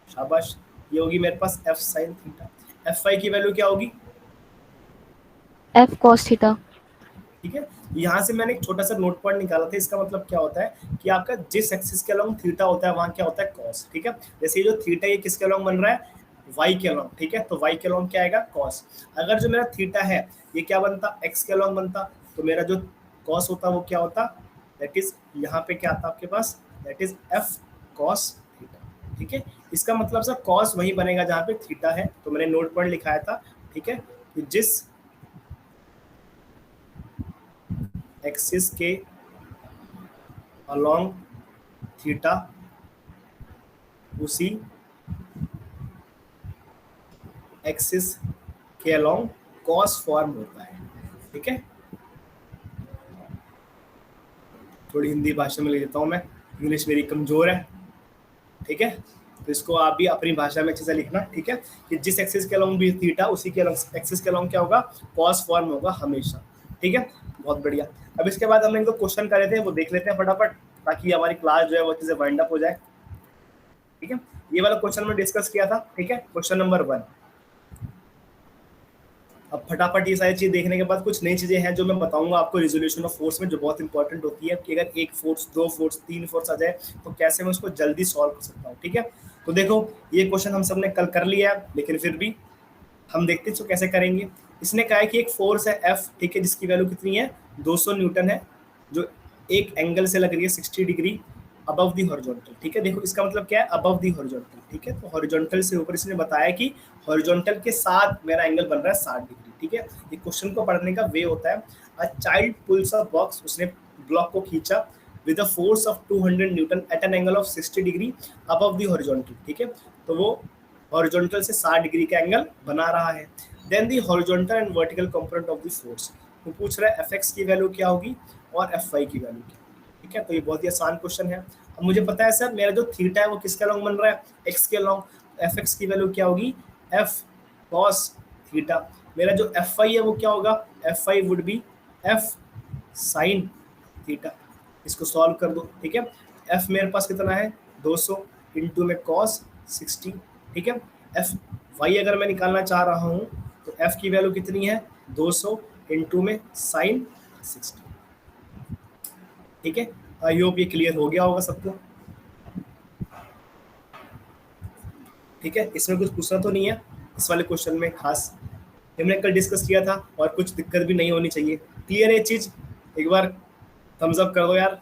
शाबाश, ये होगी मेरे पास F sine theta. F Y की वैल्यू क्या होगी एफ कॉस थीटा। ठीक है, यहाँ से मैंने एक छोटा सा नोट पॉइंट निकाला था, इसका मतलब क्या होता है कि आपका जिस एक्सिस के अलोंग थीटा होता है वहाँ क्या होता है कॉस। ठीक है, जैसे ये जो थीटा ये किसके अलोंग बन रहा है वाई के अलोंग। ठीक है, तो वाई के अलोंग क्या आएगा कॉस। अगर जो मेरा थीटा है ये क्या बनता एक्स के अलोंग बनता, तो मेरा जो कॉस होता वो क्या होता, दैट इज यहाँ पे क्या आता आपके पास, that is F cos theta. ठीक है, इसका मतलब सर कॉस वही बनेगा जहाँ पे थीटा है, तो मैंने नोट पॉइंट लिखाया था। ठीक है, जिस एक्सिस के अलोंग थीटा उसी एक्सिस के अलोंग कॉस फॉर्म होता है। ठीक है, थोड़ी हिंदी भाषा में ले लेता हूं मैं, इंग्लिश मेरी कमजोर है। ठीक है, तो इसको आप भी अपनी भाषा में अच्छे से लिखना। ठीक है, कि जिस एक्सिस के अलोंग भी थीटा उसी के अलोंग एक्सिस के अलोंग क्या होगा कॉस फॉर्म होगा हमेशा। ठीक है, बहुत बढ़िया। अब इसके बाद हमने इनको क्वेश्चन करे थे वो देख लेते हैं फटाफट, ताकि हमारी क्लास जो है वो चीजें वाइंड अप हो जाए। ठीक है, ये वाला क्वेश्चन में डिस्कस किया था। ठीक है, क्वेश्चन नंबर 1। अब फटाफट ये सारी चीज देखने के बाद कुछ नई चीजें हैं जो मैं बताऊंगा आपको रिजोल्यूशन ऑफ फोर्स में, जो बहुत इंपॉर्टेंट होती है कि अगर एक फोर्स, दो फोर्स, तीन फोर्स आ जाए तो कैसे मैं उसको जल्दी सॉल्व कर सकता हूँ। ठीक है, तो देखो ये क्वेश्चन हम सबने कल कर लिया है, लेकिन फिर भी हम देखते हैं कैसे करेंगे। इसने कहा है कि एक फोर्स है एफ, ठीक है, जिसकी वैल्यू कितनी है 200 न्यूटन है, जो एक एंगल से लग रही है 60 डिग्री अबव दी हॉरिजॉन्टल। ठीक है, देखो इसका मतलब क्या है अबव दी हॉरिजॉन्टल। ठीक है, तो हॉरिजॉन्टल से ऊपर इसने बताया कि हॉरिजॉन्टल के साथ मेरा एंगल बन रहा है 60 डिग्री। ठीक है, ये क्वेश्चन को पढ़ने का वे होता है, a child pulls a box, उसने ब्लॉक को खींचा with a force of 200 newton at an angle of 60 degree above the horizontal. ठीक है, तो वो हॉरिजॉन्टल से 60 डिग्री का एंगल बना रहा है। Then the horizontal and vertical component of the force, वो पूछ रहा है एफ एक्स की वैल्यू क्या होगी और एफ वाई की वैल्यू क्या। ठीक है, तो ये बहुत ही आसान क्वेश्चन है। अब मुझे पता है सर मेरा जो थीटा है वो किसके अलोंग बन रहा है एक्स के अलोंग। एफ एक्स की वैल्यू क्या होगी एफ कॉस थीटा। मेरा जो एफ वाई है वो क्या होगा, F Y would be F sine theta. इसको सॉल्व कर दो। ठीक है, एफ मेरे पास कितना है 200, इंटू में कॉस 60, ठीक है। एफ वाई अगर मैं निकालना चाह रहा हूँ तो एफ की वैल्यू कितनी है 200 इंटू में साइन 60, ठीक है। आई होप ये क्लियर हो गया होगा सबको, ठीक है। इसमें कुछ पूछना तो नहीं है इस वाले क्वेश्चन में खास, हमने कल डिस्कस किया था और कुछ दिक्कत भी नहीं होनी चाहिए। क्लियर है ये चीज, एक बार थम्स अप कर दो यार।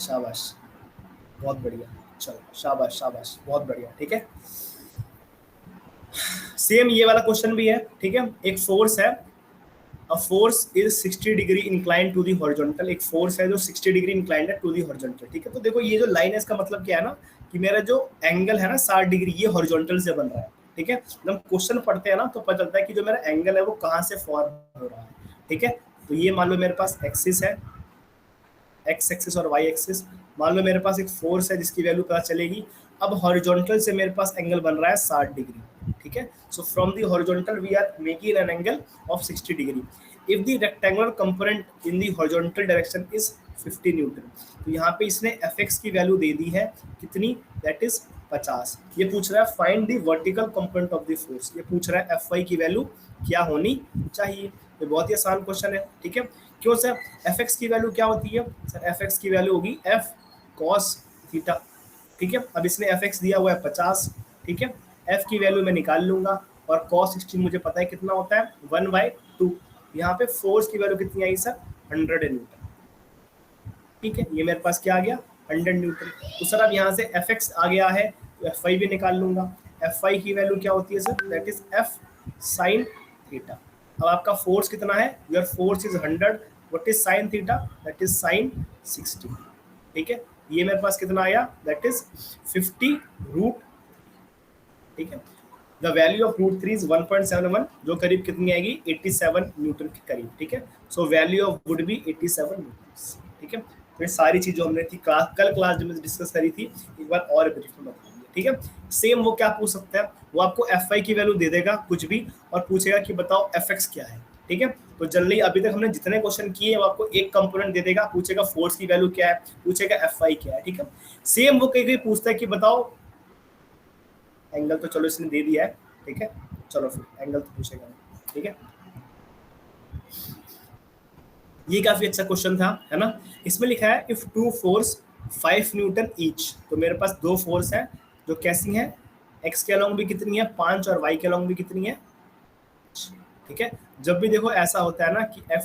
शाबाश, बहुत बढ़िया, चलो शाबाश शाबाश, बहुत बढ़िया, ठीक है। सेम ये वाला क्वेश्चन भी है, ठीक है। एक फोर्स है, a force is 60 degree inclined to the horizontal, एक फोर्स है जो 60 डिग्री इंक्लाइंड है टू दी हॉरिजॉन्टल, ठीक है। तो देखो ये जो लाइन है इसका मतलब क्या है ना कि मेरा जो एंगल है ना 60 डिग्री ये हॉरिजॉन्टल से बन रहा है, ठीक है। जब क्वेश्चन पढ़ते हैं ना तो पता चलता है कि जो मेरा एंगल है वो कहाँ से फॉर्म हो रहा है, ठीक है। तो ये मान लो मेरे पास एक्सिस है, एक्स एक्सिस और वाई एक्सिस, मान लो मेरे पास एक फोर्स है जिसकी वैल्यू पता चलेगी। अब हॉरिजॉन्टल से मेरे पास एंगल बन रहा है 60 डिग्री, ठीक है। So from the horizontal we are making an angle of 60 degree if the rectangular component in the horizontal direction is 50 newton. तो यहाँ पे इसने एफ एक्स की वैल्यू दे दी है कितनी, दैट इज 50। ये पूछ रहा है find the vertical component of the force, ये पूछ रहा है एफ वाई की वैल्यू क्या होनी चाहिए। ये बहुत ही आसान क्वेश्चन है, ठीक है। क्यों सर, एफ एक्स की वैल्यू क्या होती है सर, एफ एक्स की वैल्यू होगी एफ कॉस थीटा, ठीक है। अब इसने एफ एक्स दिया हुआ है 50, ठीक है। एफ की वैल्यू मैं निकाल लूंगा और कॉस 60 मुझे पता है कितना होता है 1/2। यहाँ पे फोर्स की वैल्यू कितनी आई सर 100 न्यूटन, ठीक है। ये मेरे पास क्या आ गया 100 न्यूटन। तो सर अब यहाँ से एफ एक्स आ गया है तो एफ वाई भी निकाल लूंगा। एफ वाई की वैल्यू क्या होती है sir, that is F sine theta. अब आपका फोर्स कितना है, your force is 100, what is sine theta, that is sine 60, ठीक है। ये मेरे पास कितना आया, दैट इज 50√, ठीक है। द वैल्यू ऑफ √3 इज 1.71, जो करीब कितनी आएगी 87 न्यूटन के करीब, ठीक है। So value of would be 87 Newton, ठीक है। तो ये सारी चीज जो हमने थी कल क्लास में डिस्कस करी थी, एक बार और ब्रीफ में बता दिया, ठीक है। सेम वो क्या पूछ सकता है, वो आपको एफ वाई की वैल्यू दे देगा कुछ भी और पूछेगा कि बताओ एफ एक्स क्या है, ठीक है। तो जनरली अभी तक हमने जितने क्वेश्चन किए वो आपको एक कंपोनेंट दे देगा, पूछेगा फोर्स की वैल्यू क्या है, पूछेगा एफ वाई क्या है, ठीक है। सेम वो कहीं कहीं पूछता है कि बताओ एंगल, तो चलो इसने दे दिया है, ठीक है। चलो फिर एंगल तो पूछेगा, ठीक है। ये काफी अच्छा क्वेश्चन था, है ना। इसमें लिखा है if two force 5 Newton each, तो मेरे पास दो फोर्स है जो कैसी हैं, एक्स के अलोंग भी कितनी है 5 और वाई के अलोंग भी कितनी है, ठीक है। जब भी देखो ऐसा होता है ना कि F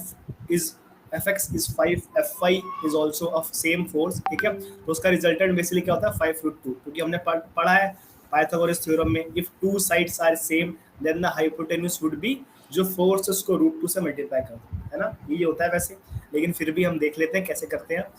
X is 5, F Y is also of same force, ठीक है। तो उसका रिजल्टेंट बेसिकली क्या होता है 5√2, क्योंकि हमने पढ़ा है पाइथागोरस थ्योरम में if two sides are same then the hypotenuse would be, जो फोर्स उसको √2 से मल्टीप्लाई कर दो, है ना। ये होता है वैसे, लेकिन फिर भी हम देख लेते हैं कैसे करते हैं।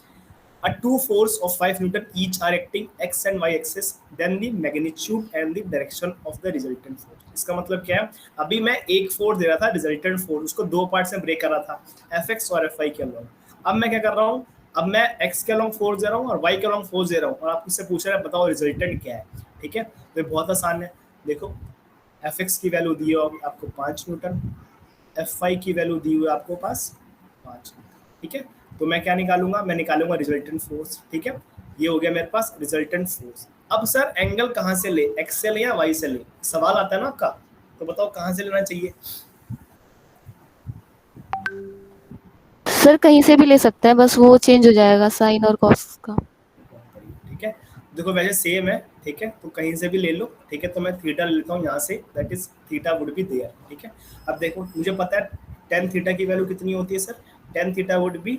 A two force of 5 Newton each are acting x and y axis, then the magnitude and the direction of the resultant force। इसका मतलब क्या है, अभी मैं एक फोर्स दे रहा था रिजल्टेंट फोर्स, उसको दो पार्ट में ब्रेक कर रहा था, एफ एक्स और एफ वाई के अलोंग। अब मैं क्या कर रहा हूँ, अब मैं एक्स के अलोंग फोर्स दे रहा हूँ और वाई के अलोंग फोर्स दे रहा हूँ और आप इससे पूछ रहे हैं बताओ रिजल्टेंट क्या है, ठीक है। तो ये बहुत आसान है, देखो एफ एक्स की वैल्यू दी होगी आपको 5 न्यूटन, एफ वाई की वैल्यू दी हुई आपको पास 5, ठीक है। तो मैं क्या निकालूंगा, मैं निकालूंगा रिजल्टेंट फोर्स, ठीक है। ये हो गया मेरे पास रिजल्टेंट फोर्स। अब सर एंगल कहाँ से ले, एक्स से ले या वाई से ले, सवाल आता है ना आपका, तो बताओ कहाँ से लेना चाहिए। सर कहीं से भी ले सकते हैं, बस वो चेंज हो जाएगा साइन और कॉस का, ठीक है। देखो वैसे सेम है, ठीक है, तो कहीं से भी ले लो, ठीक है। तो मैं थीटा ले लेता हूँ यहाँ से, that is theta would be there, ठीक है। अब देखो मुझे पता है tan थीटा की वैल्यू कितनी होती है sir, tan theta would B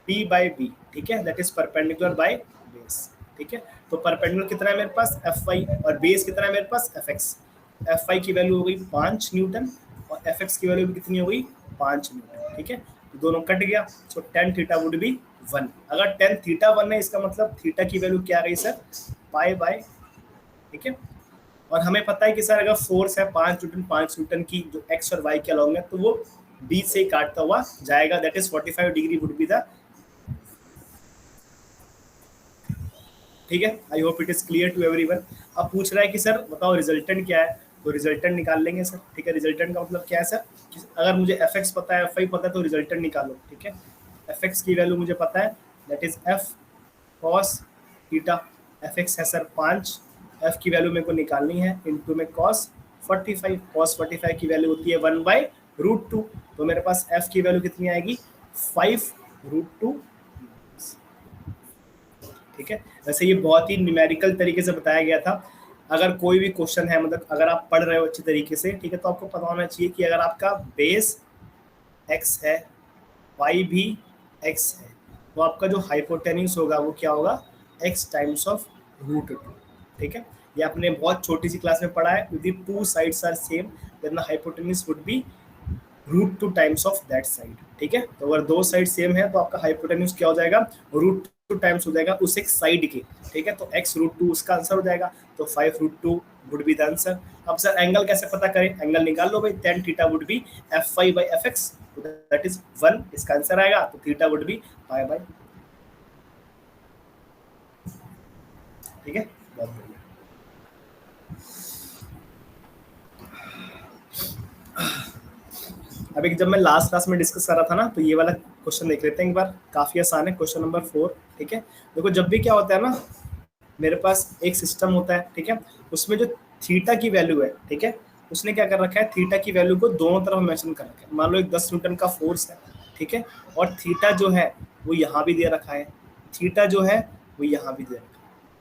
p/b, ठीक है, that is perpendicular by base, ठीक है। तो परपेंडिकुलर कितना है मेरे पास एफ वाई और बेस कितना है मेरे पास एफ एक्स। एफ वाई की वैल्यू हो गई 5 न्यूटन और एफ एक्स की वैल्यू भी कितनी हो गई 5 न्यूटन, ठीक है। तो दोनों कट गया, सो tan थीटा वुड बी 1। अगर tan थीटा 1 है इसका मतलब थीटा की वैल्यू क्या आ गई सर π/, ठीक है। और हमें पता है कि सर अगर फोर्स है 5 न्यूटन की जो एक्स और वाई के अलोंग है तो वो बी से काटता हुआ जाएगा, that is 45 degree would be the, ठीक है। I hope it is clear to everyone. अब पूछ रहा है कि सर बताओ रिजल्टेंट क्या है, तो रिजल्टेंट निकाल लेंगे सर, ठीक है। रिजल्टेंट का मतलब क्या है सर, अगर मुझे एफ एक्स पता है एफ वाई पता है तो रिजल्टेंट निकालो, ठीक है। एफ एक्स की वैल्यू मुझे पता है, that is F cos theta. F x है सर 5, एफ की वैल्यू मेरे को निकालनी है, इनटू में कॉस 45, कॉस 45 की वैल्यू होती है 1/√2, तो मेरे पास एफ की वैल्यू कितनी आएगी 5√2। ठीक है, वैसे ये बहुत ही न्यूमेरिकल तरीके से बताया गया था। अगर कोई भी क्वेश्चन है, मतलब अगर आप पढ़ रहे हो अच्छी तरीके से, ठीक है, तो आपको पता होना चाहिए कि अगर आपका बेस x है, y भी x है, तो आपका जो हाइपोटेन्यूज होगा वो क्या होगा x टाइम्स ऑफ √2। ठीक है, ये आपने बहुत छोटी सी क्लास में पढ़ा है, यदि two sides are same then the hypotenuse would be √2 times of that side. ठीक है, तो अगर दो साइड सेम है तो आपका हाइपोटेन्यूज क्या हो जाएगा √2 टाइम्स हो जाएगा उस एक साइड के। ठीक है, तो x √2 उसका आंसर हो जाएगा, तो 5√2 वुड बी द आंसर। अब सर एंगल कैसे पता करें, एंगल निकाल लो भाई, tan theta would B f5/fx, that is 1, इसका आंसर आएगा, तो थीटा वुड बी π/। ठीक है, बहुत बढ़िया। अभी जब मैं लास्ट क्लास में डिस्कस कर रहा था ना, तो ये वाला क्वेश्चन देख लेते हैं एक बार, काफी आसान है, क्वेश्चन नंबर 4। ठीक है, देखो जब भी क्या होता है ना, मेरे पास एक सिस्टम होता है, ठीक है, उसमें जो थीटा की वैल्यू है, ठीक है, उसने क्या कर रखा है, थीटा की वैल्यू को दोनों तरफ मेंशन कर रखा है। मान लो एक 10 न्यूटन का फोर्स है, ठीक है, और थीटा जो है वो यहाँ भी दे रखा है, थीटा जो है वो यहाँ भी दे रखा है।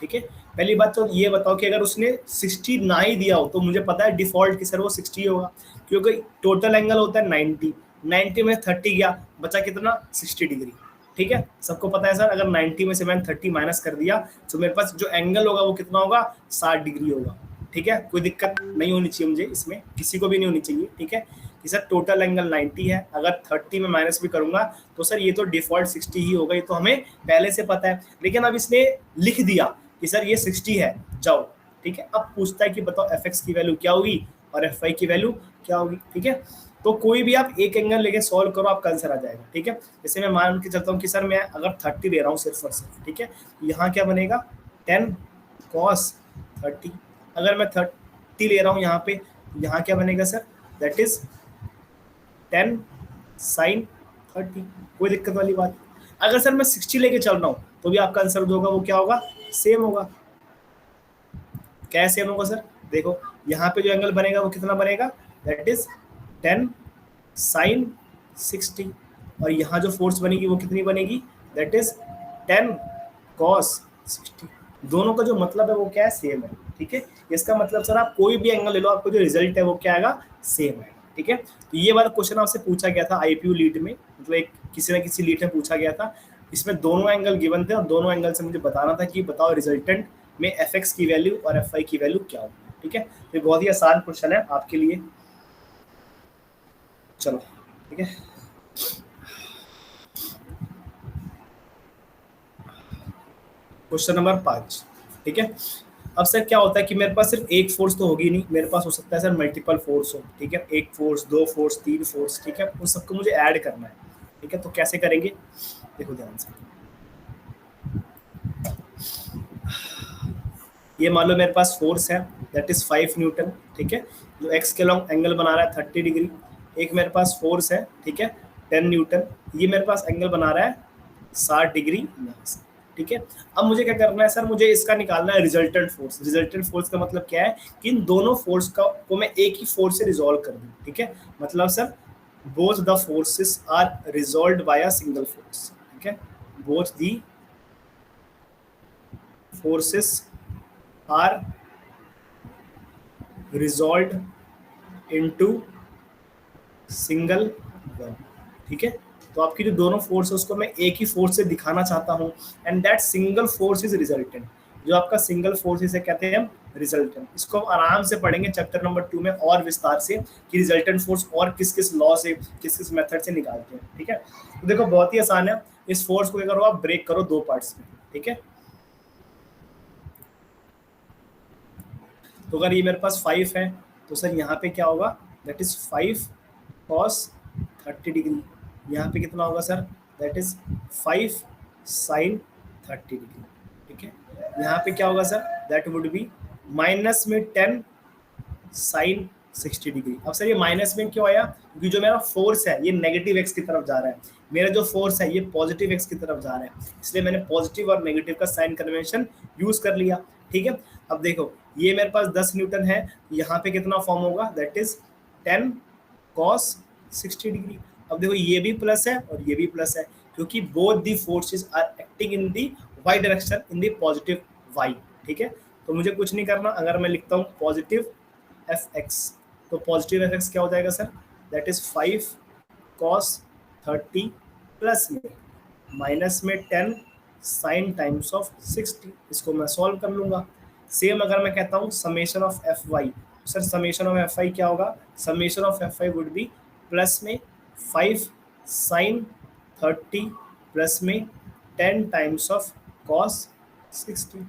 ठीक है, पहली बात तो ये बताओ कि अगर उसने 60 ना ही दिया हो, तो मुझे पता है डिफॉल्ट की सर वो 60 होगा, क्योंकि टोटल एंगल होता है 90 में 30 गया, बचा कितना 60 डिग्री। ठीक है, सबको पता है सर, अगर 90 में से मैंने 30 माइनस कर दिया तो मेरे पास जो एंगल होगा वो कितना होगा 60 डिग्री होगा। ठीक है, कोई दिक्कत नहीं होनी चाहिए मुझे इसमें, किसी को भी नहीं होनी चाहिए। ठीक है, कि सर टोटल एंगल 90 है, अगर 30 में माइनस भी करूंगा तो सर ये तो डिफॉल्ट 60 ही होगा, ये तो हमें पहले से पता है। लेकिन अब इसने लिख दिया कि सर ये 60 है, जाओ। ठीक है, अब पूछता है कि बताओ एफ एक्स की वैल्यू क्या होगी और एफ वाई की वैल्यू क्या होगी। ठीक है, तो कोई भी आप एक एंगल लेके सॉल्व करो, आपका आंसर आ जाएगा। ठीक है, जैसे मैं मान के चलता हूँ कि सर मैं अगर 30 ले रहा हूँ सिर्फ और सिर्फ, ठीक है, यहाँ क्या बनेगा 10 cos 30। अगर मैं 30 ले रहा हूँ यहाँ पे, यहाँ क्या बनेगा सर, दैट इज 10 sin 30। कोई दिक्कत वाली बात। अगर सर मैं 60 लेके चल रहा हूँ तो भी आपका आंसर जो होगा वो क्या होगा, सेम होगा। क्या सेम होगा सर, देखो यहाँ पे जो एंगल बनेगा वो कितना बनेगा, दैट इज 10 sin 60, और यहाँ जो फोर्स बनेगी वो कितनी बनेगी, दैट इज 10 cos 60। दोनों का जो मतलब है वो क्या है, सेम है। ठीक है, इसका मतलब सर आप कोई भी एंगल ले लो, आपको जो रिजल्ट है वो क्या आएगा, सेम है। ठीक है, तो ये वाला क्वेश्चन आपसे पूछा गया था आईपीयू लीड में, मतलब एक किसी ना किसी लीड में पूछा गया था। इसमें दोनों एंगल गिवन थे और दोनों एंगल से मुझे बताना था कि बताओ रिजल्टेंट में एफ एक्स की वैल्यू और एफ वाई की वैल्यू क्या होगी। ठीक है, तो बहुत ही आसान क्वेश्चन है आपके लिए। चलो ठीक है, क्वेश्चन नंबर 5। ठीक है, अब सर क्या होता है कि मेरे पास सिर्फ एक फोर्स तो होगी नहीं, मेरे पास हो सकता है सर मल्टीपल फोर्स हो। ठीक है, एक फोर्स, दो फोर्स, तीन फोर्स। ठीक है, उन सबको मुझे ऐड करना है। ठीक है, तो कैसे करेंगे, देखो ध्यान से। ये मान लो मेरे पास फोर्स है, दैट इज 5 न्यूटन। ठीक है, जो एक्स के लॉन्ग एंगल बना रहा है 30 डिग्री। एक मेरे पास फोर्स है, ठीक है, 10 न्यूटन, ये मेरे पास एंगल बना रहा है 60 डिग्री यहाँ से। ठीक है, अब मुझे क्या करना है सर, मुझे इसका निकालना है रिजल्टेंट फोर्स। रिजल्टेंट फोर्स का मतलब क्या है कि इन दोनों फोर्स को मैं एक ही फोर्स से रिजॉल्व कर दूं। ठीक है, मतलब sir both the forces are resolved by a single force. ठीक है, both the forces are resolved into single one. ठीक है, तो आपकी जो दोनों फोर्स है उसको मैं एक ही फोर्स से दिखाना चाहता हूं, and that single force is resultant. जो आपका सिंगल फोर्स इसे कहते हैं हम रिजल्टेंट। इसको आराम से पढ़ेंगे चैप्टर नंबर 2 में और विस्तार से कि रिजल्टेंट फोर्स और किस किस लॉ से, किस किस मेथड से निकालते हैं। ठीक है, तो देखो बहुत ही आसान है। इस फोर्स को क्या करो, आप ब्रेक करो दो पार्ट्स में। ठीक है, तो अगर ये मेरे पास 5 है तो सर यहाँ पे क्या होगा, दैट इज 5 cos 30 डिग्री। यहाँ पे कितना होगा sir, that is 5 sin 30 degree. ठीक है, यहाँ पे क्या होगा sir, that would B minus में 10 sin 60 डिग्री। अब सर ये माइनस में क्यों आया, क्योंकि जो मेरा फोर्स है ये नेगेटिव एक्स की तरफ जा रहा है। मेरा जो फोर्स है ये पॉजिटिव एक्स की तरफ जा रहा है, इसलिए मैंने पॉजिटिव और नेगेटिव का साइन कन्वेंशन यूज कर लिया। ठीक है, अब देखो ये मेरे पास 10 न्यूटन है, यहाँ पे कितना फॉर्म होगा, दैट इज 10 cos 60 डिग्री। अब देखो ये भी प्लस है और ये भी प्लस है, क्योंकि both the forces are acting in the Y direction in the positive Y. ठीक है, तो मुझे कुछ नहीं करना, अगर मैं लिखता हूँ पॉजिटिव एफ एक्स, तो पॉजिटिव एफ एक्स क्या हो जाएगा sir, that is 5 cos 30 plus में माइनस में 10 साइन टाइम्स ऑफ 60, इसको मैं सॉल्व कर लूंगा। सेम अगर मैं कहता हूँ summation of F Y, sir summation of F I क्या होगा, summation of F I would be plus में 5 साइन 30 प्लस में 10 टाइम्स ऑफ कॉस 60।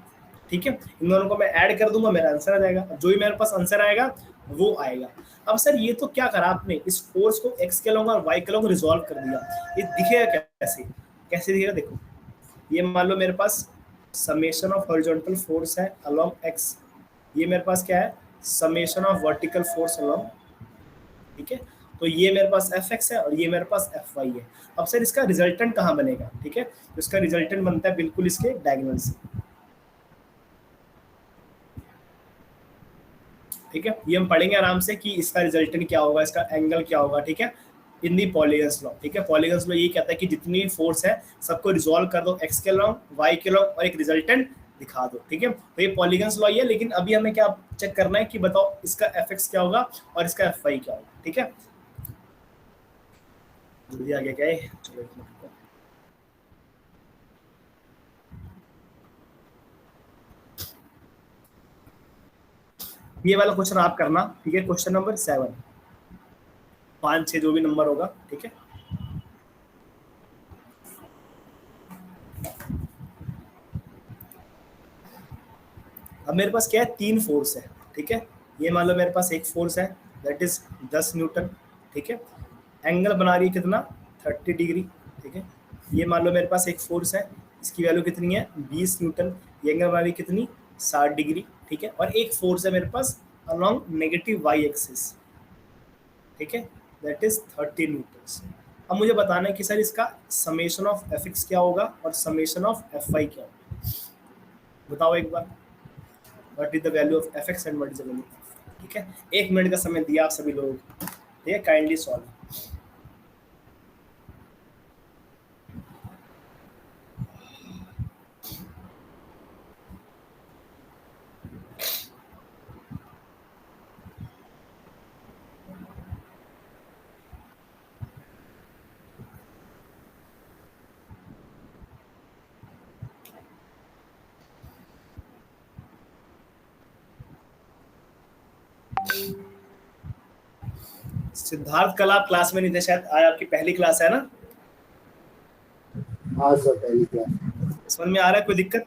ठीक है, इन दोनों को मैं ऐड कर दूंगा, मेरा आंसर आ जाएगा। अब जो ही मेरे पास आंसर आएगा वो आएगा। अब सर ये तो क्या करा आपने, इस फोर्स को एक्स के लॉन्ग और वाई के लॉन्ग रिजॉल्व कर दिया, ये दिखेगा कैसे, कैसे दिखेगा, देखो ये मान लो मेरे पास समेशन ऑफ हॉरिजॉन्टल फोर्स है अलोंग एक्स, ये मेरे पास क्या है summation of vertical force along, ठीक है, तो ये मेरे पास एफ एक्स है और ये मेरे पास एफ वाई है। अब सर इसका रिजल्टेंट कहाँ बनेगा, ठीक है, तो इसका रिजल्टेंट बनता है बिल्कुल इसके डायगोनल से। ठीक है, ये हम पढ़ेंगे आराम से कि इसका रिजल्टेंट क्या होगा, इसका एंगल क्या होगा। ठीक है, इन दी पॉलीगन्स लॉ। ठीक है, पॉलीगन्स लॉ ये कहता है कि जितनी फोर्स है सबको रिजॉल्व कर दो एक्स के लॉन्ग वाई के लॉन्ग और एक रिजल्टेंट दिखा दो। ठीक है, तो ये पॉलीगन्स लॉ ही है, लेकिन अभी हमें क्या चेक करना है कि बताओ इसका एफ एक्स क्या होगा और इसका एफ वाई क्या होगा। ठीक है, जल्दी आ गया क्या है, चलो एक मिनट रुको। ये वाला क्वेश्चन आप करना। ठीक है, क्वेश्चन नंबर 7, 5 6 जो भी नंबर होगा। ठीक है, अब मेरे पास क्या है, 3 फोर्स है। ठीक है, ये मान लो मेरे पास एक फोर्स है दैट इज 10 न्यूटन। ठीक है, एंगल बना रही है कितना 30 डिग्री। ठीक है, ये मान लो मेरे पास एक फोर्स है, इसकी वैल्यू कितनी है 20 न्यूटन, ये एंगल बना रही है कितनी 60 डिग्री। ठीक है, और एक फोर्स है मेरे पास अलोंग नेगेटिव वाई एक्सिस। ठीक है, दैट इज 30 न्यूटन। अब मुझे बताना है कि सर इसका समेशन ऑफ एफ एक्स क्या होगा और समेशन ऑफ एफ वाई क्या होगा, बताओ एक बार। What is the value of F X and what is the value. ठीक है, 1 मिनट का समय दिया आप सभी लोगों को। ठीक है, काइंडली सॉल्व। सिद्धार्थ कल आप क्लास में नहीं थे शायद, आज आपकी पहली क्लास है ना। हाँ सर पहली क्लास। समझ में आ रहा है, कोई दिक्कत।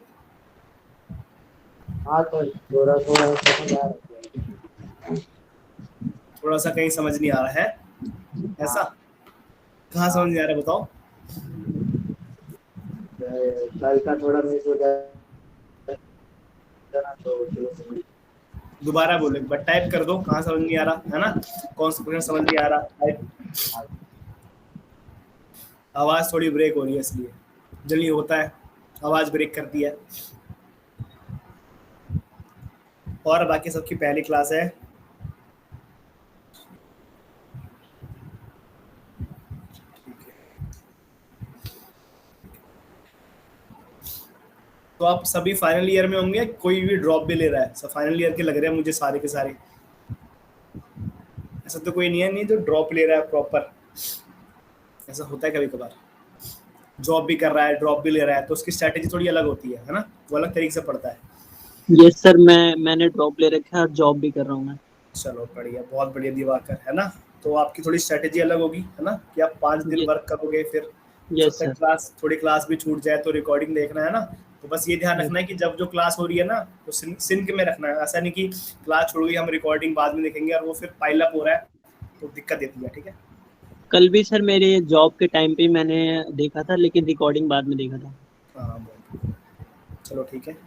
हाँ तो थोड़ा थोड़ा समझ आ रहा है। थोड़ा सा कहीं समझ नहीं आ रहा है, ऐसा कहाँ समझ नहीं आ रहा है बताओ। कल का थोड़ा मिस हो जाए तो चलो समझ। दोबारा बोलो एक बार, टाइप कर दो, कहाँ समझ नहीं आ रहा है ना, कौन सा क्वेश्चन समझ नहीं आ रहा, टाइप। आवाज थोड़ी ब्रेक हो रही है इसलिए, जल्दी होता है, आवाज ब्रेक करती है। और बाकी सबकी पहली क्लास है। तो आप सभी फाइनल ईयर में होंगे, कोई भी ड्रॉप भी ले रहा है, सब फाइनल ईयर के लग रहे हैं मुझे सारे के सारे। ऐसा तो कोई नहीं है नहीं जो ड्रॉप ले रहा है प्रॉपर, ऐसा होता है कभी कभार। जॉब भी कर रहा है ड्रॉप भी ले रहा है, तो उसकी स्ट्रैटेजी थोड़ी अलग होती है ना, वो अलग तरीके से पड़ता है। यस सर, मैंने ड्रॉप ले रखा है और जॉब भी कर रहा हूँ मैं। चलो बढ़िया, बहुत बढ़िया दिवाकर, है ना। तो आपकी थोड़ी स्ट्रैटेजी अलग होगी, है ना, कि आप 5 दिन वर्क करोगे, फिर यस सर। क्लास थोड़ी क्लास भी छूट जाए तो रिकॉर्डिंग देखना है ना। तो बस ये ध्यान रखना है कि जब जो क्लास हो रही है ना तो सिंक में रखना है, ऐसा नहीं कि क्लास छोड़ गई हम रिकॉर्डिंग बाद में देखेंगे और वो फिर पाइल अप हो रहा है तो दिक्कत देती है। ठीक है, कल भी सर मेरे जॉब के टाइम पे मैंने देखा था, लेकिन रिकॉर्डिंग बाद में देखा था। हाँ चलो ठीक है।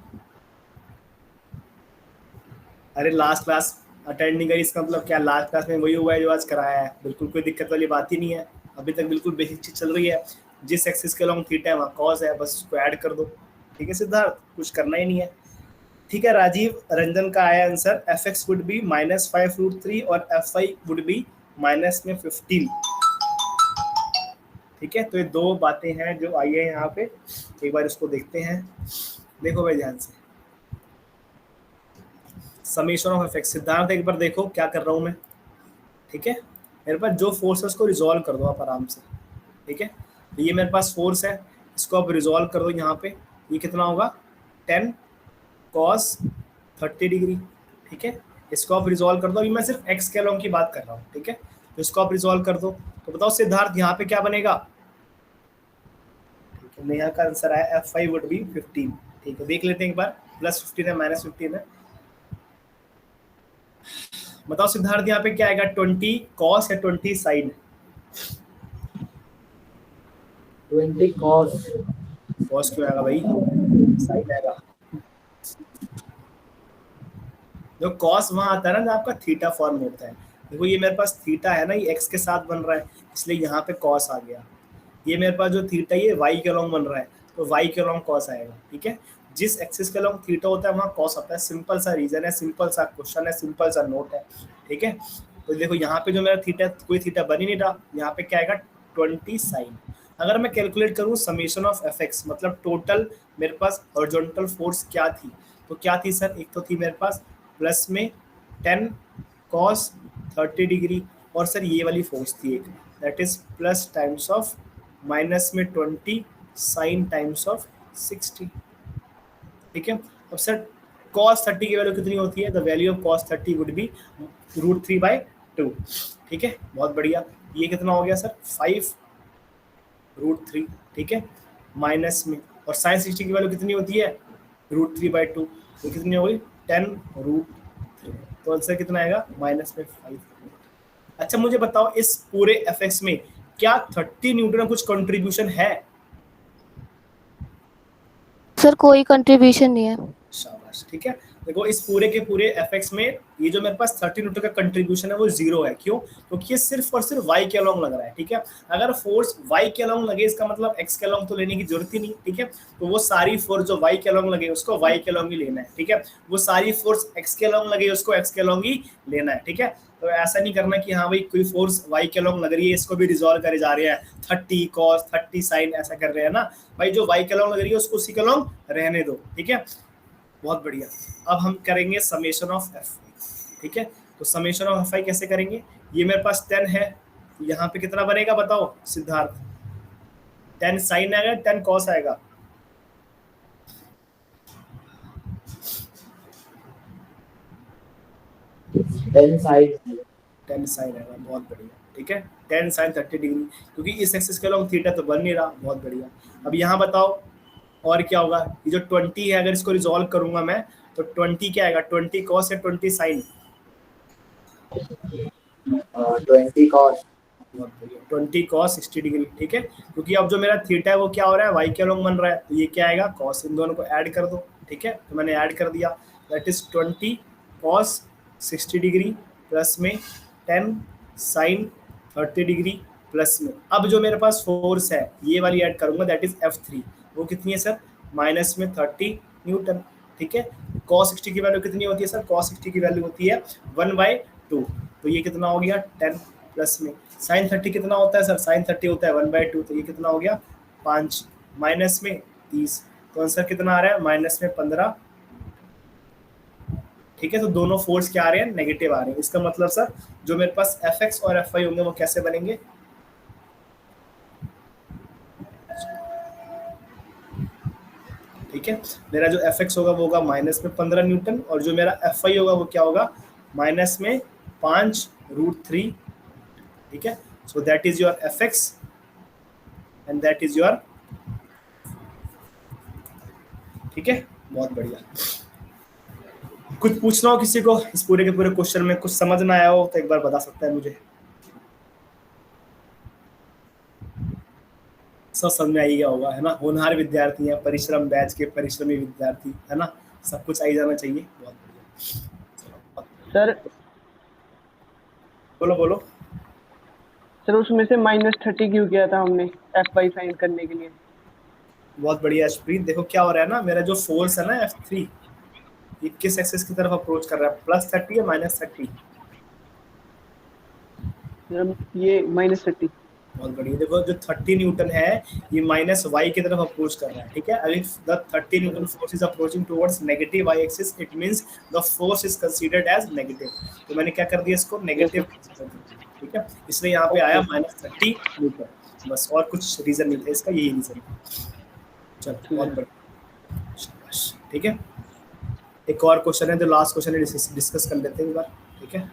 अरे लास्ट क्लास अटेंड नहीं करी इसका मतलब क्या, लास्ट क्लास में वही हुआ है जो आज कराया है, बिल्कुल कोई दिक्कत वाली बात ही नहीं है। अभी तक बिल्कुल बेसिक चीज चल रही है, जिस एक्सिस के अलॉन्ग थीटा है वहाँ कॉस है, बस उसको ऐड कर दो। ठीक है सिद्धार्थ, कुछ करना ही नहीं है। ठीक है राजीव रंजन का आया answer, F x would be -5√3 और एफ आई वुड बी -15। ठीक है, तो ये दो बातें हैं जो आई है यहाँ पे, एक बार इसको देखते हैं। देखो भाई ध्यान से, summation of F x. Siddharth एक बार देखो क्या कर रहा हूँ मैं। ठीक है, मेरे पास जो फोर्स है उसको रिजॉल्व कर दो आप आराम से। ठीक है, तो ये मेरे पास फोर्स है, इसको आप रिजॉल्व कर दो यहाँ पे। ये कितना होगा 10 cos 30 डिग्री। ठीक है, इसको आप रिजॉल्व कर दो। अभी मैं सिर्फ एक्स के अलॉन्ग की बात कर रहा हूँ। ठीक है, तो इसको आप रिजॉल्व कर दो। तो बताओ सिद्धार्थ यहाँ पे क्या बनेगा। ठीक है, नेहा का आंसर आया एफ आई वुड बी 15। ठीक है, देख लेते हैं एक बार, +15 है -15 है। बताओ सिद्धार्थ यहाँ पे क्या आएगा, 20 cos या 20 sin। 20 cos। cos क्यों आएगा भाई, sin आएगा। जो cos वहां आता है ना, जो आपका थीटा फॉर्म होता है। देखो ये मेरे पास थीटा है ना, ये x के साथ बन रहा है, इसलिए यहाँ पे cos आ गया। ये मेरे पास जो थीटा ये y के अलॉन्ग बन रहा है, तो y के अलॉन्ग cos आएगा। ठीक है, जिस एक्सिस के अलॉन्ग थीटा होता है वहाँ cos आता है। सिंपल सा रीजन है, सिंपल सा क्वेश्चन है, सिंपल सा नोट है। ठीक है, तो देखो यहाँ पे जो मेरा थीटा, कोई थीटा बन ही नहीं रहा, यहाँ पे क्या आएगा 20 sin। अगर मैं कैलकुलेट करूँ समेशन ऑफ एफ एक्स, मतलब टोटल मेरे पास हॉरिजॉन्टल फोर्स क्या थी, तो क्या थी सर, एक तो थी मेरे पास प्लस में 10 cos 30 डिग्री, और सर ये वाली फोर्स थी एक, that is plus times of minus में 20 साइन टाइम्स ऑफ 60। ठीक है, अब सर cos 30 की वैल्यू कितनी होती है, the value of cos 30 would be √3/2। ठीक है, बहुत बढ़िया। ये कितना हो गया सर 5√3। ठीक है, माइनस में, और साइन 60 की वैल्यू कितनी होती है √3/2, तो कितनी हो गई 10√3। तो आंसर कितना आएगा -5। अच्छा मुझे बताओ, इस पूरे एफ में क्या 30 न्यूटन का कुछ कंट्रीब्यूशन है। सर कोई कंट्रीब्यूशन नहीं है। शाबाश, ठीक है। देखो इस पूरे के पूरे एफ में ये जो मेरे पास 30 न्यूटन का कंट्रीब्यूशन है वो 0 है। क्यों, क्योंकि ये सिर्फ और सिर्फ y के अलॉन्ग लग रहा है। ठीक है, अगर फोर्स y के अलॉन्ग लगे, इसका मतलब x के अलॉन्ग तो लेने की जरूरत ही नहीं। ठीक है, तो वो सारी फोर्स जो y के अलॉन्ग लगे उसको y के अलॉन्ग ही लेना है। ठीक है, वो सारी फोर्स x के अलॉन्ग लगे उसको x के अलॉन्ग ही लेना है। ठीक है, तो ऐसा नहीं करना कि हाँ भाई कोई फोर्स y के अलॉन्ग लग रही है इसको भी रिजॉल्व करे जा रहे हैं, 30 cos 30 sin ऐसा कर रहे हैं ना भाई। जो y के अलॉन्ग लग रही है उसको उसी के अलॉन्ग रहने दो। ठीक है, बहुत बढ़िया। अब हम करेंगे समेशन ऑफ एफ। ठीक है, तो समेशन ऑफ एफ आई कैसे करेंगे, ये मेरे पास 10 है, तो यहाँ पे कितना बनेगा बताओ सिद्धार्थ, 10 साइन आएगा 10 कॉस आएगा। टेन साइन 10 साइन आएगा, बहुत बढ़िया। ठीक है, 10 साइन 30 डिग्री, क्योंकि इस एक्सिस के अलॉन्ग थीटा तो बन नहीं रहा। बहुत बढ़िया। अब यहाँ बताओ और क्या होगा, ये जो 20 है अगर इसको रिजॉल्व करूंगा मैं तो 20 क्या आएगा, 20 कॉस या 20 साइन, 20 cos। 20 cos 60 degree. ठीक है, क्योंकि अब जो मेरा थीटा है वो क्या हो रहा है, वाई के अलॉन्ग बन रहा है, तो ये क्या आएगा cos, इन दोनों को ऐड कर दो। ठीक है, तो मैंने ऐड कर दिया, that is 20 cos 60 degree plus में 10 sin 30 डिग्री प्लस में, अब जो मेरे पास फोर्स है ये वाली ऐड करूंगा, दैट इज F3। वो कितनी है सर, माइनस में 30 न्यूटन। ठीक है, cos 60 की वैल्यू कितनी होती है सर, cos 60 की वैल्यू होती है 1/2, तो ये कितना हो गया 10 प्लस में साइन 30 कितना होता है सर, साइन 30 होता है 1/2, तो ये कितना हो गया 5 माइनस में 30, तो आंसर कितना आ रहा है -15। ठीक है, तो दोनों फोर्स क्या आ रहे हैं, नेगेटिव आ रहे हैं। इसका मतलब सर जो मेरे पास एफ एक्स और एफ आई होंगे वो कैसे बनेंगे, ठीक है, मेरा जो एफ एक्स होगा वो होगा -15 न्यूटन, और जो मेरा एफ आई होगा वो क्या होगा -5√3। ठीक है, so that is your F X and that is your, ठीक है, बहुत बढ़िया। कुछ पूछना हो किसी को इस पूरे के पूरे क्वेश्चन में, कुछ समझ ना आया हो तो एक बार बता सकता है मुझे। सब समझ में आई गया होगा, है ना। होनहार विद्यार्थी हैं, परिश्रम बैच के परिश्रमी विद्यार्थी, है ना, सब कुछ आई जाना चाहिए। बहुत बढ़िया। सर बोलो बोलो। सर उसमें से -30 क्यों किया था हमने Fy फाइंड करने के लिए? बहुत बढ़िया अशप्रीत, देखो क्या हो रहा है ना, मेरा जो फोर्स है ना F3 ये किस एक्सिस की तरफ अप्रोच कर रहा है, +30 या -30? ये -30। बहुत बढ़िया, देखो जो 30 न्यूटन है ये -y की तरफ अप्रोच कर रहा है, ठीक है। अगर the 30 newton force is approaching towards negative y axis, it means the force is considered as negative. तो मैंने क्या कर दिया इसको, नेगेटिव, ठीक है, इसलिए यहाँ पे आया -30 न्यूटन, बस और कुछ रीजन नहीं था इसका, यही रीजन था। चलो बहुत बढ़िया, शाबाश, ठीक है। एक और क्वेश्चन है जो लास्ट क्वेश्चन है, डिस्कस कर लेते हैं एक बार, ठीक है।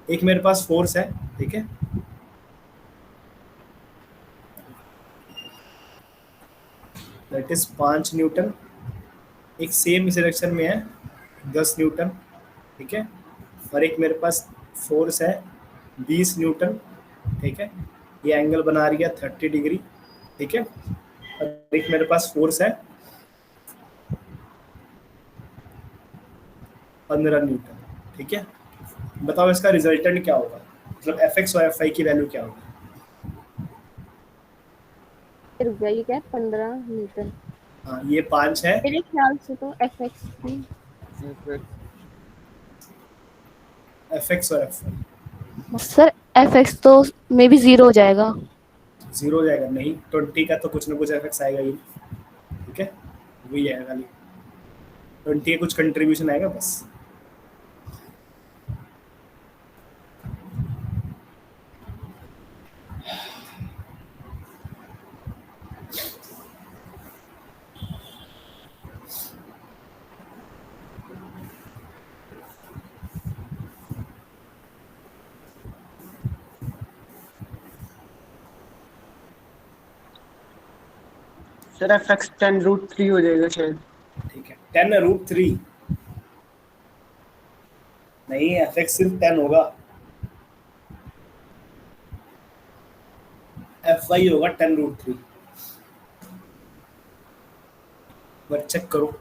एक मेरे पास फोर्स है, ठीक है, दैट इज 5 न्यूटन, एक सेम इस डायरेक्शन में है 10 न्यूटन, ठीक है, और एक मेरे पास फोर्स है 20 न्यूटन, ठीक है, ये एंगल बना रही है 30 डिग्री, ठीक है, और एक मेरे पास फोर्स है 15 न्यूटन, ठीक है। बताओ इसका रिजल्टेंट क्या होगा, मतलब Fx और Fy की वैल्यू क्या होगी? रुक जाइए, क्या 15 न्यूटन? हाँ ये 5 है, मेरे ख्याल से तो Fx की Fx और Fy सर Fx तो मे बी 0 हो जाएगा। 0 हो जाएगा, नहीं 20 का तो कुछ ना कुछ Fx आएगा ही, ठीक है, वही आएगा खाली 20 का कुछ कंट्रीब्यूशन आएगा बस। सर Fx 10√3 हो जाएगा शायद। ठीक है, 10√3 नहीं, Fx सिर्फ 10 होगा, Fy होगा 10√3, बट चेक करो।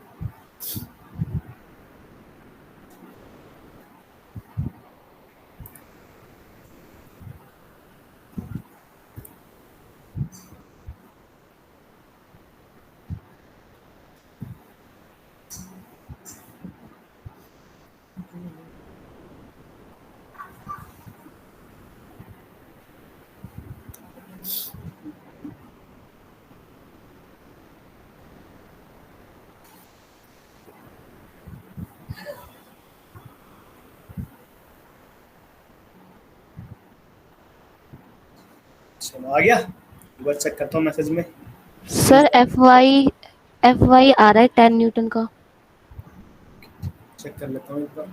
चलो आ गया, एक बार चेक करता हूँ मैसेज में। सर Fy आ रहा है 10 न्यूटन का। चेक कर लेता हूँ एक बार।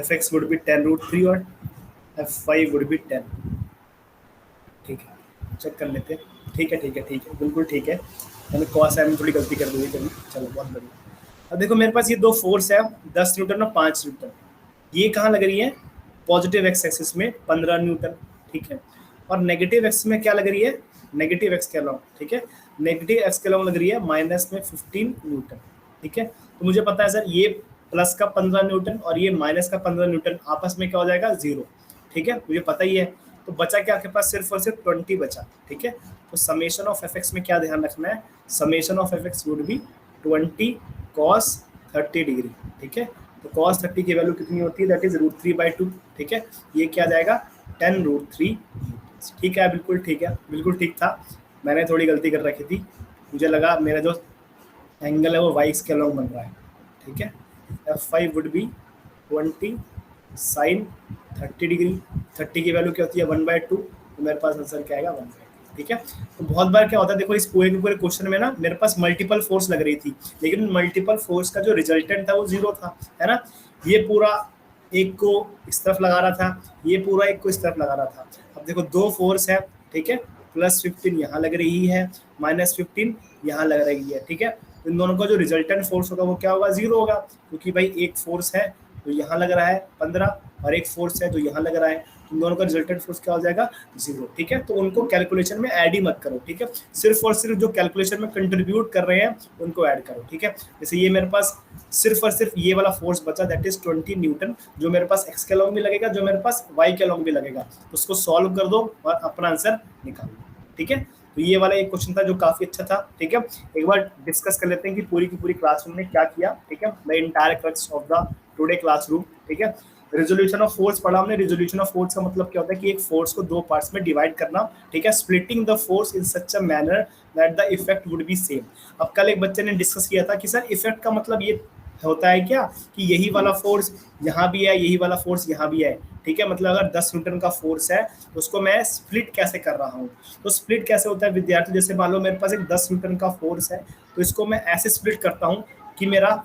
Fx would be 10√3 और Fy would be 10, ठीक है, चेक कर लेते हैं। ठीक है ठीक है ठीक है, बिल्कुल ठीक है, मैंने कॉस में थोड़ी गलती कर दी कभी, चलो बहुत बढ़िया। अब देखो मेरे पास ये दो फोर्स है 10 न्यूटन और 5 न्यूटन, ये कहाँ लग रही है, पॉजिटिव एक्स एक्सिस में 15 न्यूटन, ठीक है, और नेगेटिव एक्स में क्या लग रही है, नेगेटिव एक्स के अलावा, ठीक है, नेगेटिव एक्स के अलावा लग रही है माइनस में 15 न्यूटन, ठीक है। तो मुझे पता है सर ये प्लस का 15 न्यूटन और ये माइनस का 15 न्यूटन आपस में क्या हो जाएगा, 0, ठीक है, मुझे पता ही है। तो बचा क्या आपके पास, सिर्फ और सिर्फ 20 बचा, ठीक है। तो समेशन ऑफ Fx में क्या ध्यान रखना है, summation of Fx would be 20 cos 30 degree, ठीक है। तो cos 30 की वैल्यू कितनी होती है, दैट इज √3/2, ठीक है, ये क्या जाएगा 10√3, ठीक है, बिल्कुल ठीक है, बिल्कुल ठीक था, मैंने थोड़ी गलती कर रखी थी, मुझे लगा मेरा जो एंगल है वो y के अलोंग बन रहा है, ठीक है। Fy would be 20 sin 30 degree, 30 की वैल्यू क्या होती है 1/2, तो मेरे पास आंसर क्या आएगा 1/2, ठीक है। तो बहुत बार क्या होता है, देखो इस पूरे के पूरे क्वेश्चन में ना मेरे पास मल्टीपल फोर्स लग रही थी, लेकिन मल्टीपल फोर्स का जो रिजल्टेंट था वो 0 था, है ना। ये पूरा एक को इस तरफ लगा रहा था, ये पूरा एक को इस तरफ लगा रहा था। अब देखो दो फोर्स है, ठीक है, +15 यहाँ लग रही है, -15 यहाँ लग रही है, ठीक है। इन दोनों का जो रिजल्टेंट फोर्स होगा वो क्या होगा, 0 होगा, क्योंकि भाई एक फोर्स है तो यहाँ लग रहा है 15 और एक फोर्स है तो यहाँ लग रहा है, तो इन दोनों का रिजल्टेंट फोर्स क्या हो जाएगा 0, ठीक है। तो उनको कैलकुलेशन में ऐड ही मत करो, ठीक है, सिर्फ और सिर्फ जो कैलकुलेशन में कंट्रीब्यूट कर रहे हैं उनको ऐड करो, ठीक है। जैसे ये मेरे पास सिर्फ और सिर्फ ये वाला फोर्स बचा, दैट इज 20 न्यूटन, जो मेरे पास एक्स के अलॉन्ग भी लगेगा, जो मेरे पास वाई के अलॉन्ग भी लगेगा, तो उसको सॉल्व कर दो और अपना आंसर निकाल लो, ठीक है। तो ये वाला एक क्वेश्चन था जो काफी अच्छा था, ठीक है। एक बार डिस्कस कर लेते हैं कि पूरी की पूरी क्लासरूम ने क्या किया, ठीक है, the entire crux of the today classroom, ठीक है। रिजोल्यूशन ऑफ फोर्स पढ़ा हमने। रिजोल्यूशन ऑफ फोर्स का मतलब क्या होता है कि एक फोर्स को दो पार्ट्स में डिवाइड करना, ठीक है, splitting the force in such a manner that the effect would be same. अब कल एक बच्चे ने डिस्कस किया था कि सर इफेक्ट का मतलब ये होता है क्या कि यही वाला फोर्स यहाँ भी है, यही वाला फोर्स यहाँ भी है, ठीक है, मतलब अगर 10 न्यूटन का फोर्स है तो उसको मैं स्प्लिट कैसे कर रहा हूँ। तो स्प्लिट कैसे होता है विद्यार्थी, जैसे मान लो मेरे पास एक 10 न्यूटन का फोर्स है, तो इसको मैं ऐसे स्प्लिट करता हूँ कि मेरा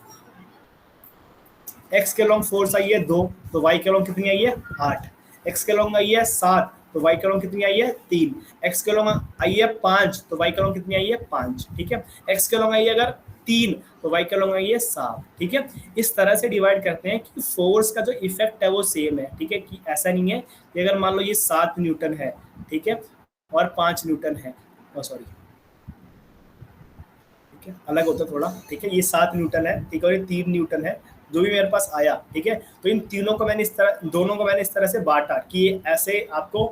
एक्स के लॉन्ग फोर्स आई है 2, तो वाई के लॉन्ग कितनी आई है 8, एक्स के लॉन्ग आई है 7, तो वाई के लॉन्ग कितनी आई है 3, एक्स के लॉन्ग आई है 5, तो वाई के लॉन्ग कितनी आई है 5, ठीक है। एक्स के लॉन्ग आई है अगर 3, तो वाई के लॉन्ग आई है 7, ठीक है। इस तरह से डिवाइड करते हैं कि फोर्स का जो इफेक्ट है वो सेम है, ठीक है, कि ऐसा नहीं है कि अगर मान लो ये 7 न्यूटन है, ठीक है, और 5 न्यूटन है, सॉरी, ठीक है, अलग होता है थोड़ा, ठीक है, ये 7 न्यूटन है, ठीक है, और ये 3 न्यूटन है, जो भी मेरे पास आया, ठीक है। तो इन तीनों को मैंने इस तरह, दोनों को मैंने इस तरह से बांटा कि ऐसे आपको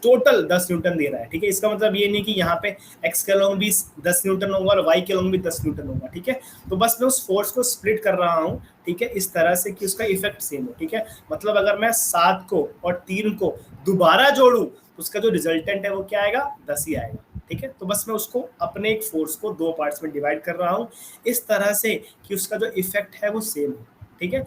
टोटल 10 न्यूटन दे रहा है, ठीक है। इसका मतलब ये नहीं कि यहाँ पे एक्स के लॉन्ग भी 10 न्यूटन होगा और वाई के लॉन्ग भी 10 न्यूटन होगा, ठीक है। तो बस मैं उस फोर्स को स्प्लिट कर रहा हूँ, ठीक है, इस तरह से कि उसका इफेक्ट सेम हो, ठीक है। मतलब अगर मैं 7 को और 3 को दोबारा जोड़ूं तो उसका जो रिजल्टेंट है वो क्या आएगा 10 ही आएगा, ठीक है। तो बस मैं उसको अपने एक फोर्स को 2 पार्ट्स में डिवाइड कर रहा हूँ इस तरह से कि उसका जो इफेक्ट है वो सेम हो, ठीक है।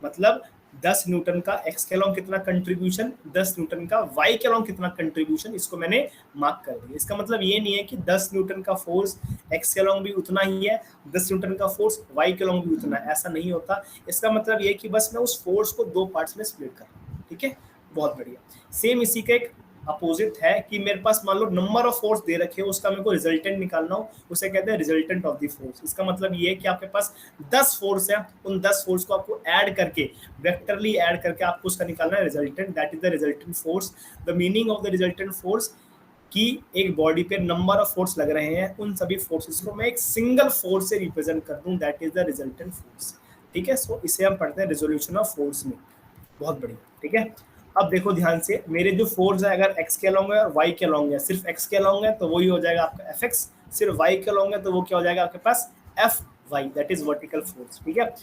मतलब 10 न्यूटन का एक्स के लॉन्ग कितना कंट्रीब्यूशन, 10 न्यूटन का वाई के लॉन्ग कितना कंट्रीब्यूशन, इसको मैंने मार्क कर दिया। इसका मतलब ये नहीं है कि 10 न्यूटन का फोर्स एक्स के लॉन्ग भी उतना ही है, 10 न्यूटन का फोर्स वाई के लॉन्ग भी उतना है, ऐसा नहीं होता। इसका मतलब ये कि बस मैं उस फोर्स को 2 पार्ट्स में स्प्लिट कर रहा हूँ, ठीक है, बहुत बढ़िया। सेम इसी का एक अपोजिट है कि मेरे पास मान लो नंबर ऑफ फोर्स दे रखे हो, उसका मेरे को रिजल्टेंट निकालना हो, उसे कहते हैं रिजल्टेंट ऑफ द फोर्स। इसका मतलब ये है कि आपके पास 10 फोर्स है, उन 10 फोर्स को आपको ऐड करके, वेक्टरली ऐड करके आपको उसका निकालना है resultant, that is the resultant force. The meaning of the resultant force कि एक बॉडी पे नंबर ऑफ फोर्स लग रहे हैं, उन सभी फोर्सेस को मैं एक सिंगल फोर्स से रिप्रेजेंट कर दूं, that is the resultant force, ठीक है। सो इसे हम पढ़ते हैं रिजोल्यूशन ऑफ फोर्स में, बहुत बढ़िया, ठीक है। अब देखो ध्यान से, मेरे जो फोर्स है अगर एक्स के अलॉन्ग है और वाई के अलॉन्ग है, सिर्फ एक्स के अलॉन्ग है तो वही हो जाएगा आपका एफ एक्स, सिर्फ वाई के अलॉन्ग है तो वो क्या हो जाएगा आपके पास F Y, that is vertical force, ठीक है।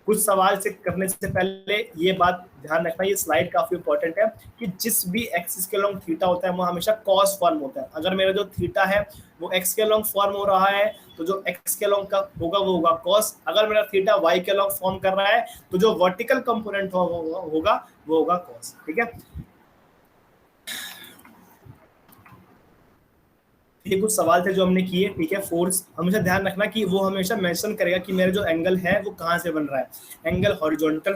कुछ सवाल से करने से पहले ये बात ध्यान रखना, ये स्लाइड काफी इंपॉर्टेंट है कि जिस भी एक्सिस के अलॉन्ग थीटा होता है वो हमेशा कॉस फॉर्म होता है। अगर मेरा जो थीटा है वो एक्स के अलॉन्ग फॉर्म हो रहा है तो जो एक्स के अलॉन्ग का होगा वो होगा कॉस। अगर मेरा थीटा वाई के अलॉन्ग फॉर्म कर रहा है तो जो वर्टिकल कंपोनेंट होगा वो होगा कॉस, ठीक है। ये कुछ सवाल थे जो हमने किए, ठीक है। फोर्स हमेशा ध्यान रखना कि वो हमेशा मेंशन करेगा कि मेरा जो एंगल है वो कहाँ से बन रहा है, एंगल हॉरिजॉन्टल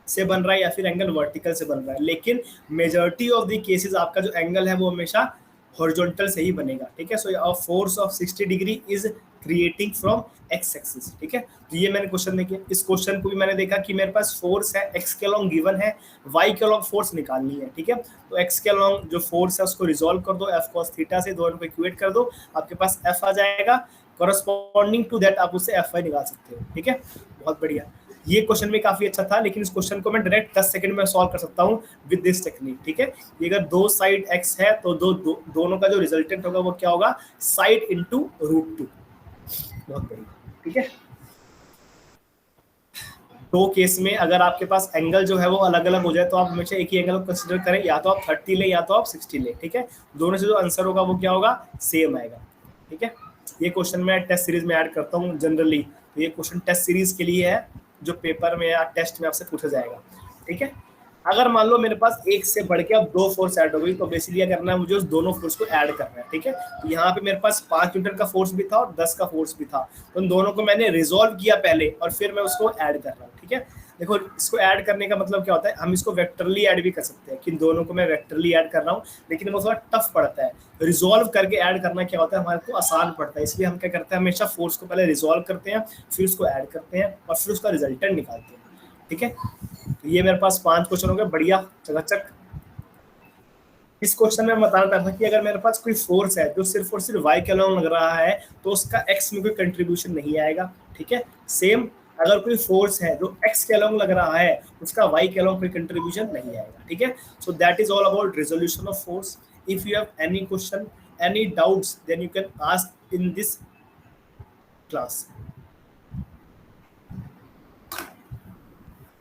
से बन रहा है या फिर एंगल वर्टिकल से बन रहा है। लेकिन मेजॉरिटी ऑफ द केसेस आपका जो एंगल है वो हमेशा हॉरिजॉन्टल से ही बनेगा, ठीक है। So a force of 60 degree is creating from X axis, ठीक है। तो ये मैंने क्वेश्चन देखिए, इस क्वेश्चन को भी मैंने देखा कि मेरे पास फोर्स है एक्स के अलॉन्ग गिवन है, वाई के अलॉन्ग फोर्स निकालनी है, ठीक है। तो एक्स के अलॉन्ग जो फोर्स है उसको रिजॉल्व कर दो एफ कॉस थीटा से, दोनों को इक्वेट कर दो, आपके पास एफ आ जाएगा, कॉरेस्पॉन्डिंग टू दैट आप उससे एफ वाई निकाल सकते हो, ठीक है, बहुत बढ़िया। ये क्वेश्चन भी काफी अच्छा था, लेकिन इस क्वेश्चन को मैं डायरेक्ट 10 सेकंड में सॉल्व कर सकता हूँ विद दिस टेक्निक, ठीक है। ये अगर दो साइड x है तो दोनों का जो रिजल्टेंट होगा वो क्या होगा साइड इनटू √2, बहुत बढ़िया, ठीक है। दो केस में अगर आपके पास एंगल जो है वो अलग अलग हो जाए तो आप हमेशा एक ही एंगल को कंसीडर करें, या तो आप 30 ले या तो आप 60 ले, ठीक है। दोनों से जो आंसर होगा वो क्या होगा सेम आएगा, ठीक है। ये क्वेश्चन मैं टेस्ट सीरीज में ऐड करता हूँ जनरली, तो ये क्वेश्चन टेस्ट सीरीज के लिए है जो पेपर में या टेस्ट में आपसे पूछा जाएगा, ठीक है। अगर मान लो मेरे पास एक से बढ़ के अब 2 फोर्स ऐड हो गई तो बेसिकली क्या करना है, मुझे उस दोनों फोर्स को ऐड करना है, ठीक है। तो यहाँ पे मेरे पास 5 न्यूटन का फोर्स भी था और 10 का फोर्स भी था, तो उन दोनों को मैंने रिजॉल्व किया पहले और फिर मैं उसको ऐड कर रहा हूँ, ठीक है। देखो इसको ऐड करने का मतलब क्या होता है, हम इसको वेक्टरली ऐड भी कर सकते हैं कि दोनों को मैं वेक्टरली ऐड कर रहा हूँ, लेकिन वो थोड़ा टफ पड़ता है। रिजॉल्व करके ऐड करना क्या होता है, हमारे को आसान पड़ता है, इसलिए हम क्या करते हैं हमेशा फोर्स को पहले रिजॉल्व करते हैं, फिर उसको ऐड करते हैं और फिर उसका रिजल्टेंट निकालते हैं, ठीक है। तो ये मेरे पास 5 क्वेश्चन हो गए, बढ़िया चकाचक। इस क्वेश्चन में बता रहा था कि अगर मेरे पास कोई फोर्स है जो सिर्फ और सिर्फ y के अलोंग लग रहा है तो उसका x में कोई कंट्रीब्यूशन नहीं आएगा, ठीक है। सेम अगर कोई फोर्स है जो x के अलोंग लग रहा है उसका y के अलोंग कोई कंट्रीब्यूशन नहीं आएगा, ठीक है। So that is all about resolution of force. If you have any question, any doubts, then you can ask in this class.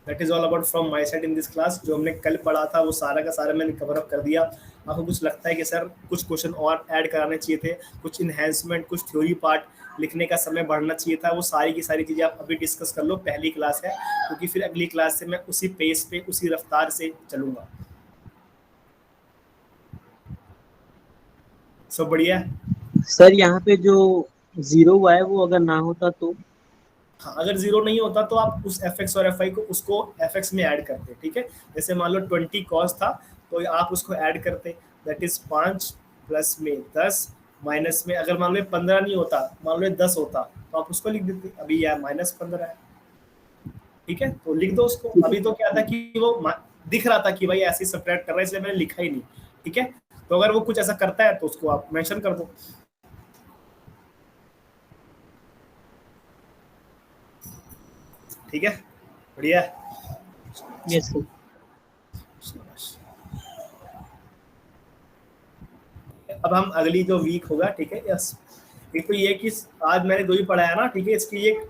That is all about from my side in this class. जो हमने कल पढ़ा था वो सारा का सारा मैंने कवर अप कर दिया। आपको कुछ लगता है कि सर कुछ क्वेश्चन और ऐड कराने चाहिए थे, कुछ इन्हेंसमेंट, कुछ थ्योरी पार्ट लिखने का समय बढ़ना चाहिए था, वो सारी की सारी चीज़ें आप अभी डिस्कस कर लो, पहली क्लास है, क्योंकि फिर अगली क्लास से मैं उसी पेस पे उसी रफ्तार से चलूँगा। सब बढ़िया है सर यहाँ पे जो 0 हुआ है वो अगर ना होता तो? हाँ, अगर 0 नहीं होता तो आप उस fx और fy को उसको fx में ऐड करते, ठीक है। जैसे मान लो 20 cos था तो आप उसको ऐड करते, दैट इज 5 प्लस में 10 माइनस में, अगर मान लो 15 नहीं होता, मान लो 10 होता तो आप उसको लिख देते। अभी यह -15 है, ठीक है, तो लिख दो उसको। अभी तो क्या था कि वो दिख रहा था कि भाई ऐसे सब्ट्रैक्ट कर रहा है इसलिए मैंने लिखा ही नहीं, ठीक है। तो अगर वो कुछ ऐसा करता है तो उसको आप मेंशन कर दो। ठीक है, बढ़िया। Yes sir. अब हम अगली जो वीक होगा, ठीक है, यस, एक तो ये कि आज मैंने 2 ही पढ़ाया ना, ठीक है, इसकी एक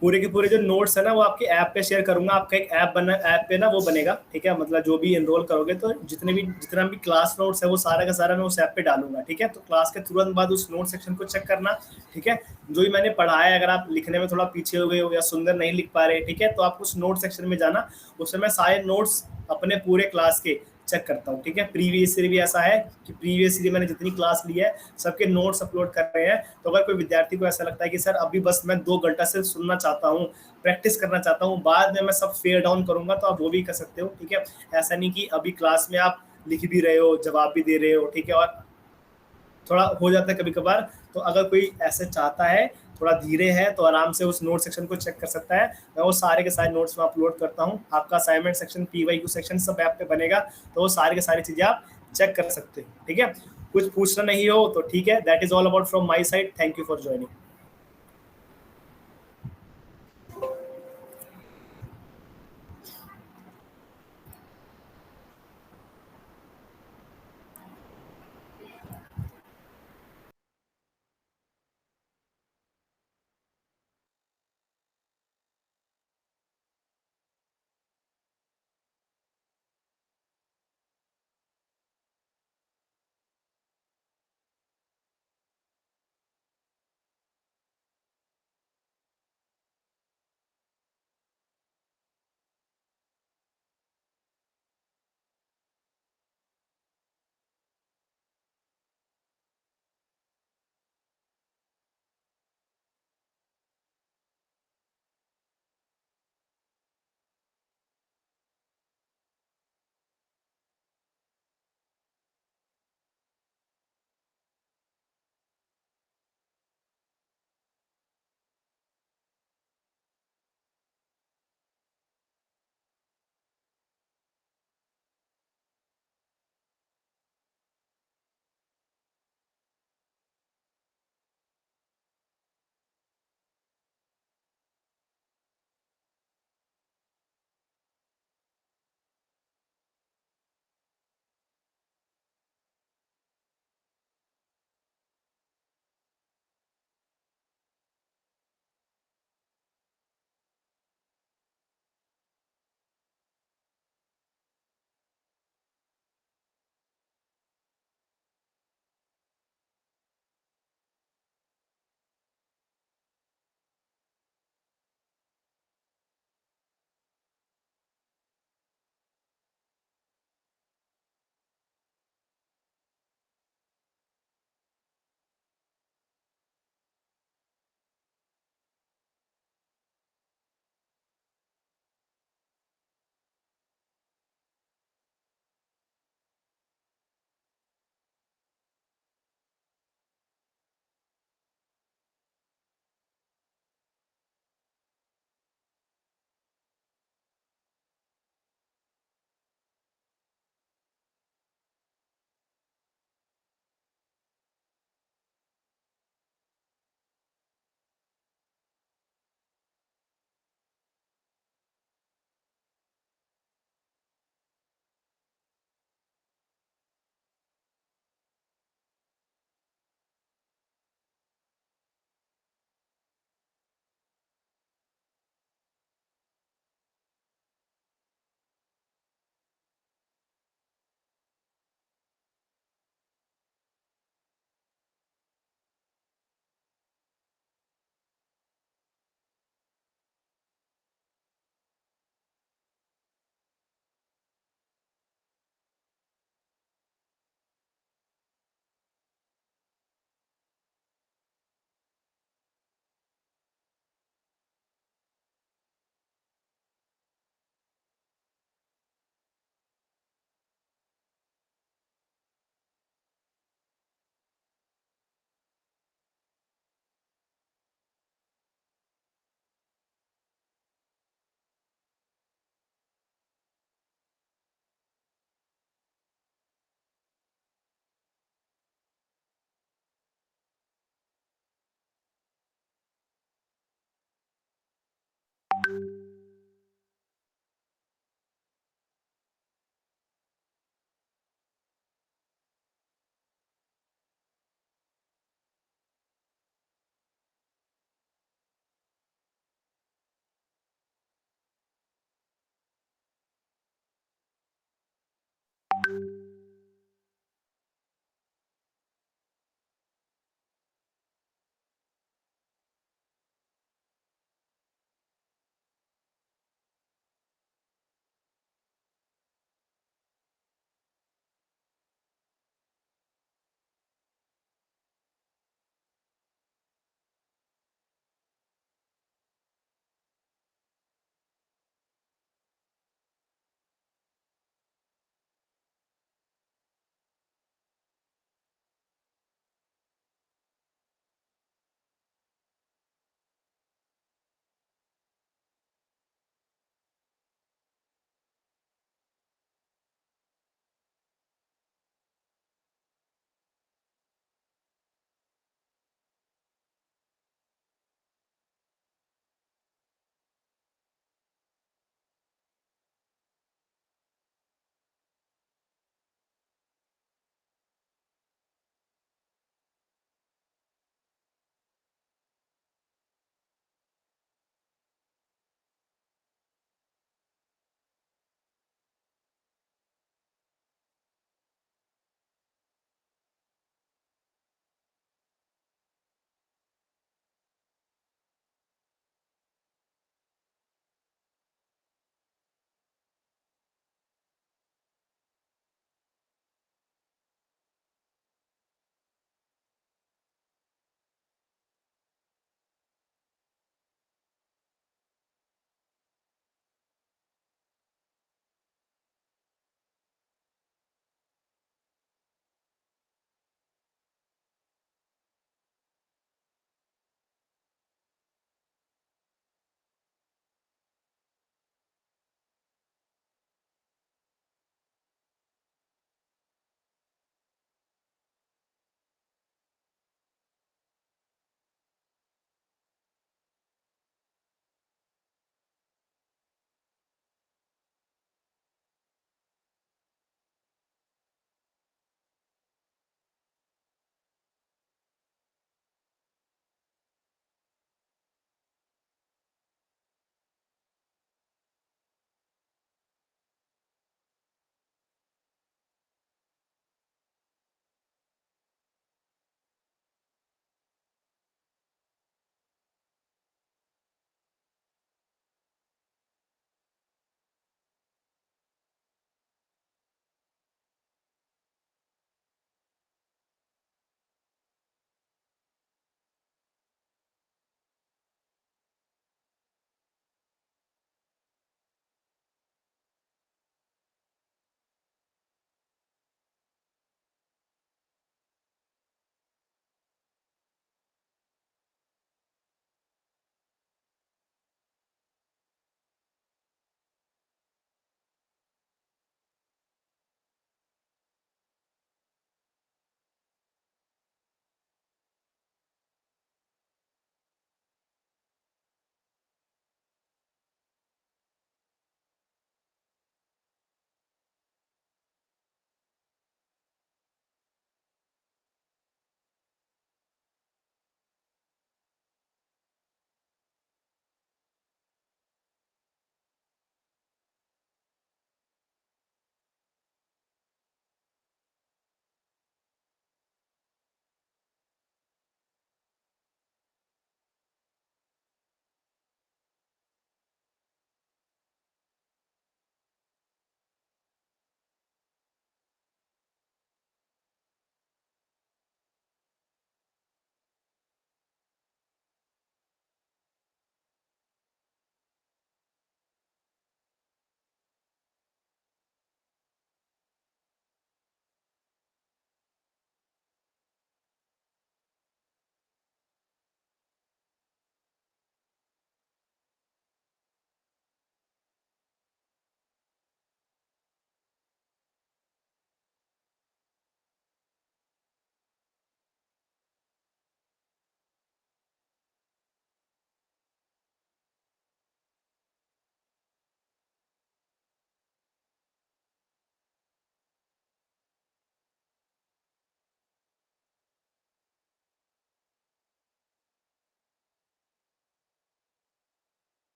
पूरे के पूरे जो नोट्स है ना वो आपके ऐप पे शेयर करूंगा। आपका एक ऐप पे ना वो बनेगा, ठीक है, मतलब जो भी एनरोल करोगे तो जितना भी क्लास नोट्स है वो सारा का सारा मैं उस ऐप पे डालूंगा, ठीक है। तो क्लास के तुरंत बाद उस नोट सेक्शन को चेक करना, ठीक है। जो भी मैंने पढ़ाया है, अगर आप लिखने में थोड़ा पीछे हो गए हो या सुंदर नहीं लिख पा रहे, ठीक है, तो आप उस नोट सेक्शन में जाना, उसमें मैं सारे नोट्स अपने पूरे क्लास के चेक करता हूँ, ठीक है। प्रीवियस ईयर भी ऐसा है कि प्रीवियस ईयर मैंने जितनी क्लास ली है सबके नोट्स अपलोड कर रहे हैं। तो अगर कोई विद्यार्थी को ऐसा लगता है कि सर अभी बस मैं 2 घंटा से सुनना चाहता हूँ, प्रैक्टिस करना चाहता हूँ, बाद में मैं सब फेयर डाउन करूंगा, तो आप वो भी कर सकते हो, ठीक है। ऐसा नहीं कि अभी क्लास में आप लिख भी रहे हो, जवाब भी दे रहे हो, ठीक है, और थोड़ा हो जाता है कभी कभार। तो अगर कोई ऐसे चाहता है, थोड़ा धीरे है, तो आराम से उस नोट सेक्शन को चेक कर सकता है। मैं वो सारे के सारे नोट्स में अपलोड करता हूँ। आपका असाइनमेंट सेक्शन, PYQ सेक्शन सब ऐप पे बनेगा, तो वो सारी की सारी चीजें आप चेक कर सकते हो, ठीक है। कुछ पूछना नहीं हो तो ठीक है। That is all about from my side. Thank you for joining.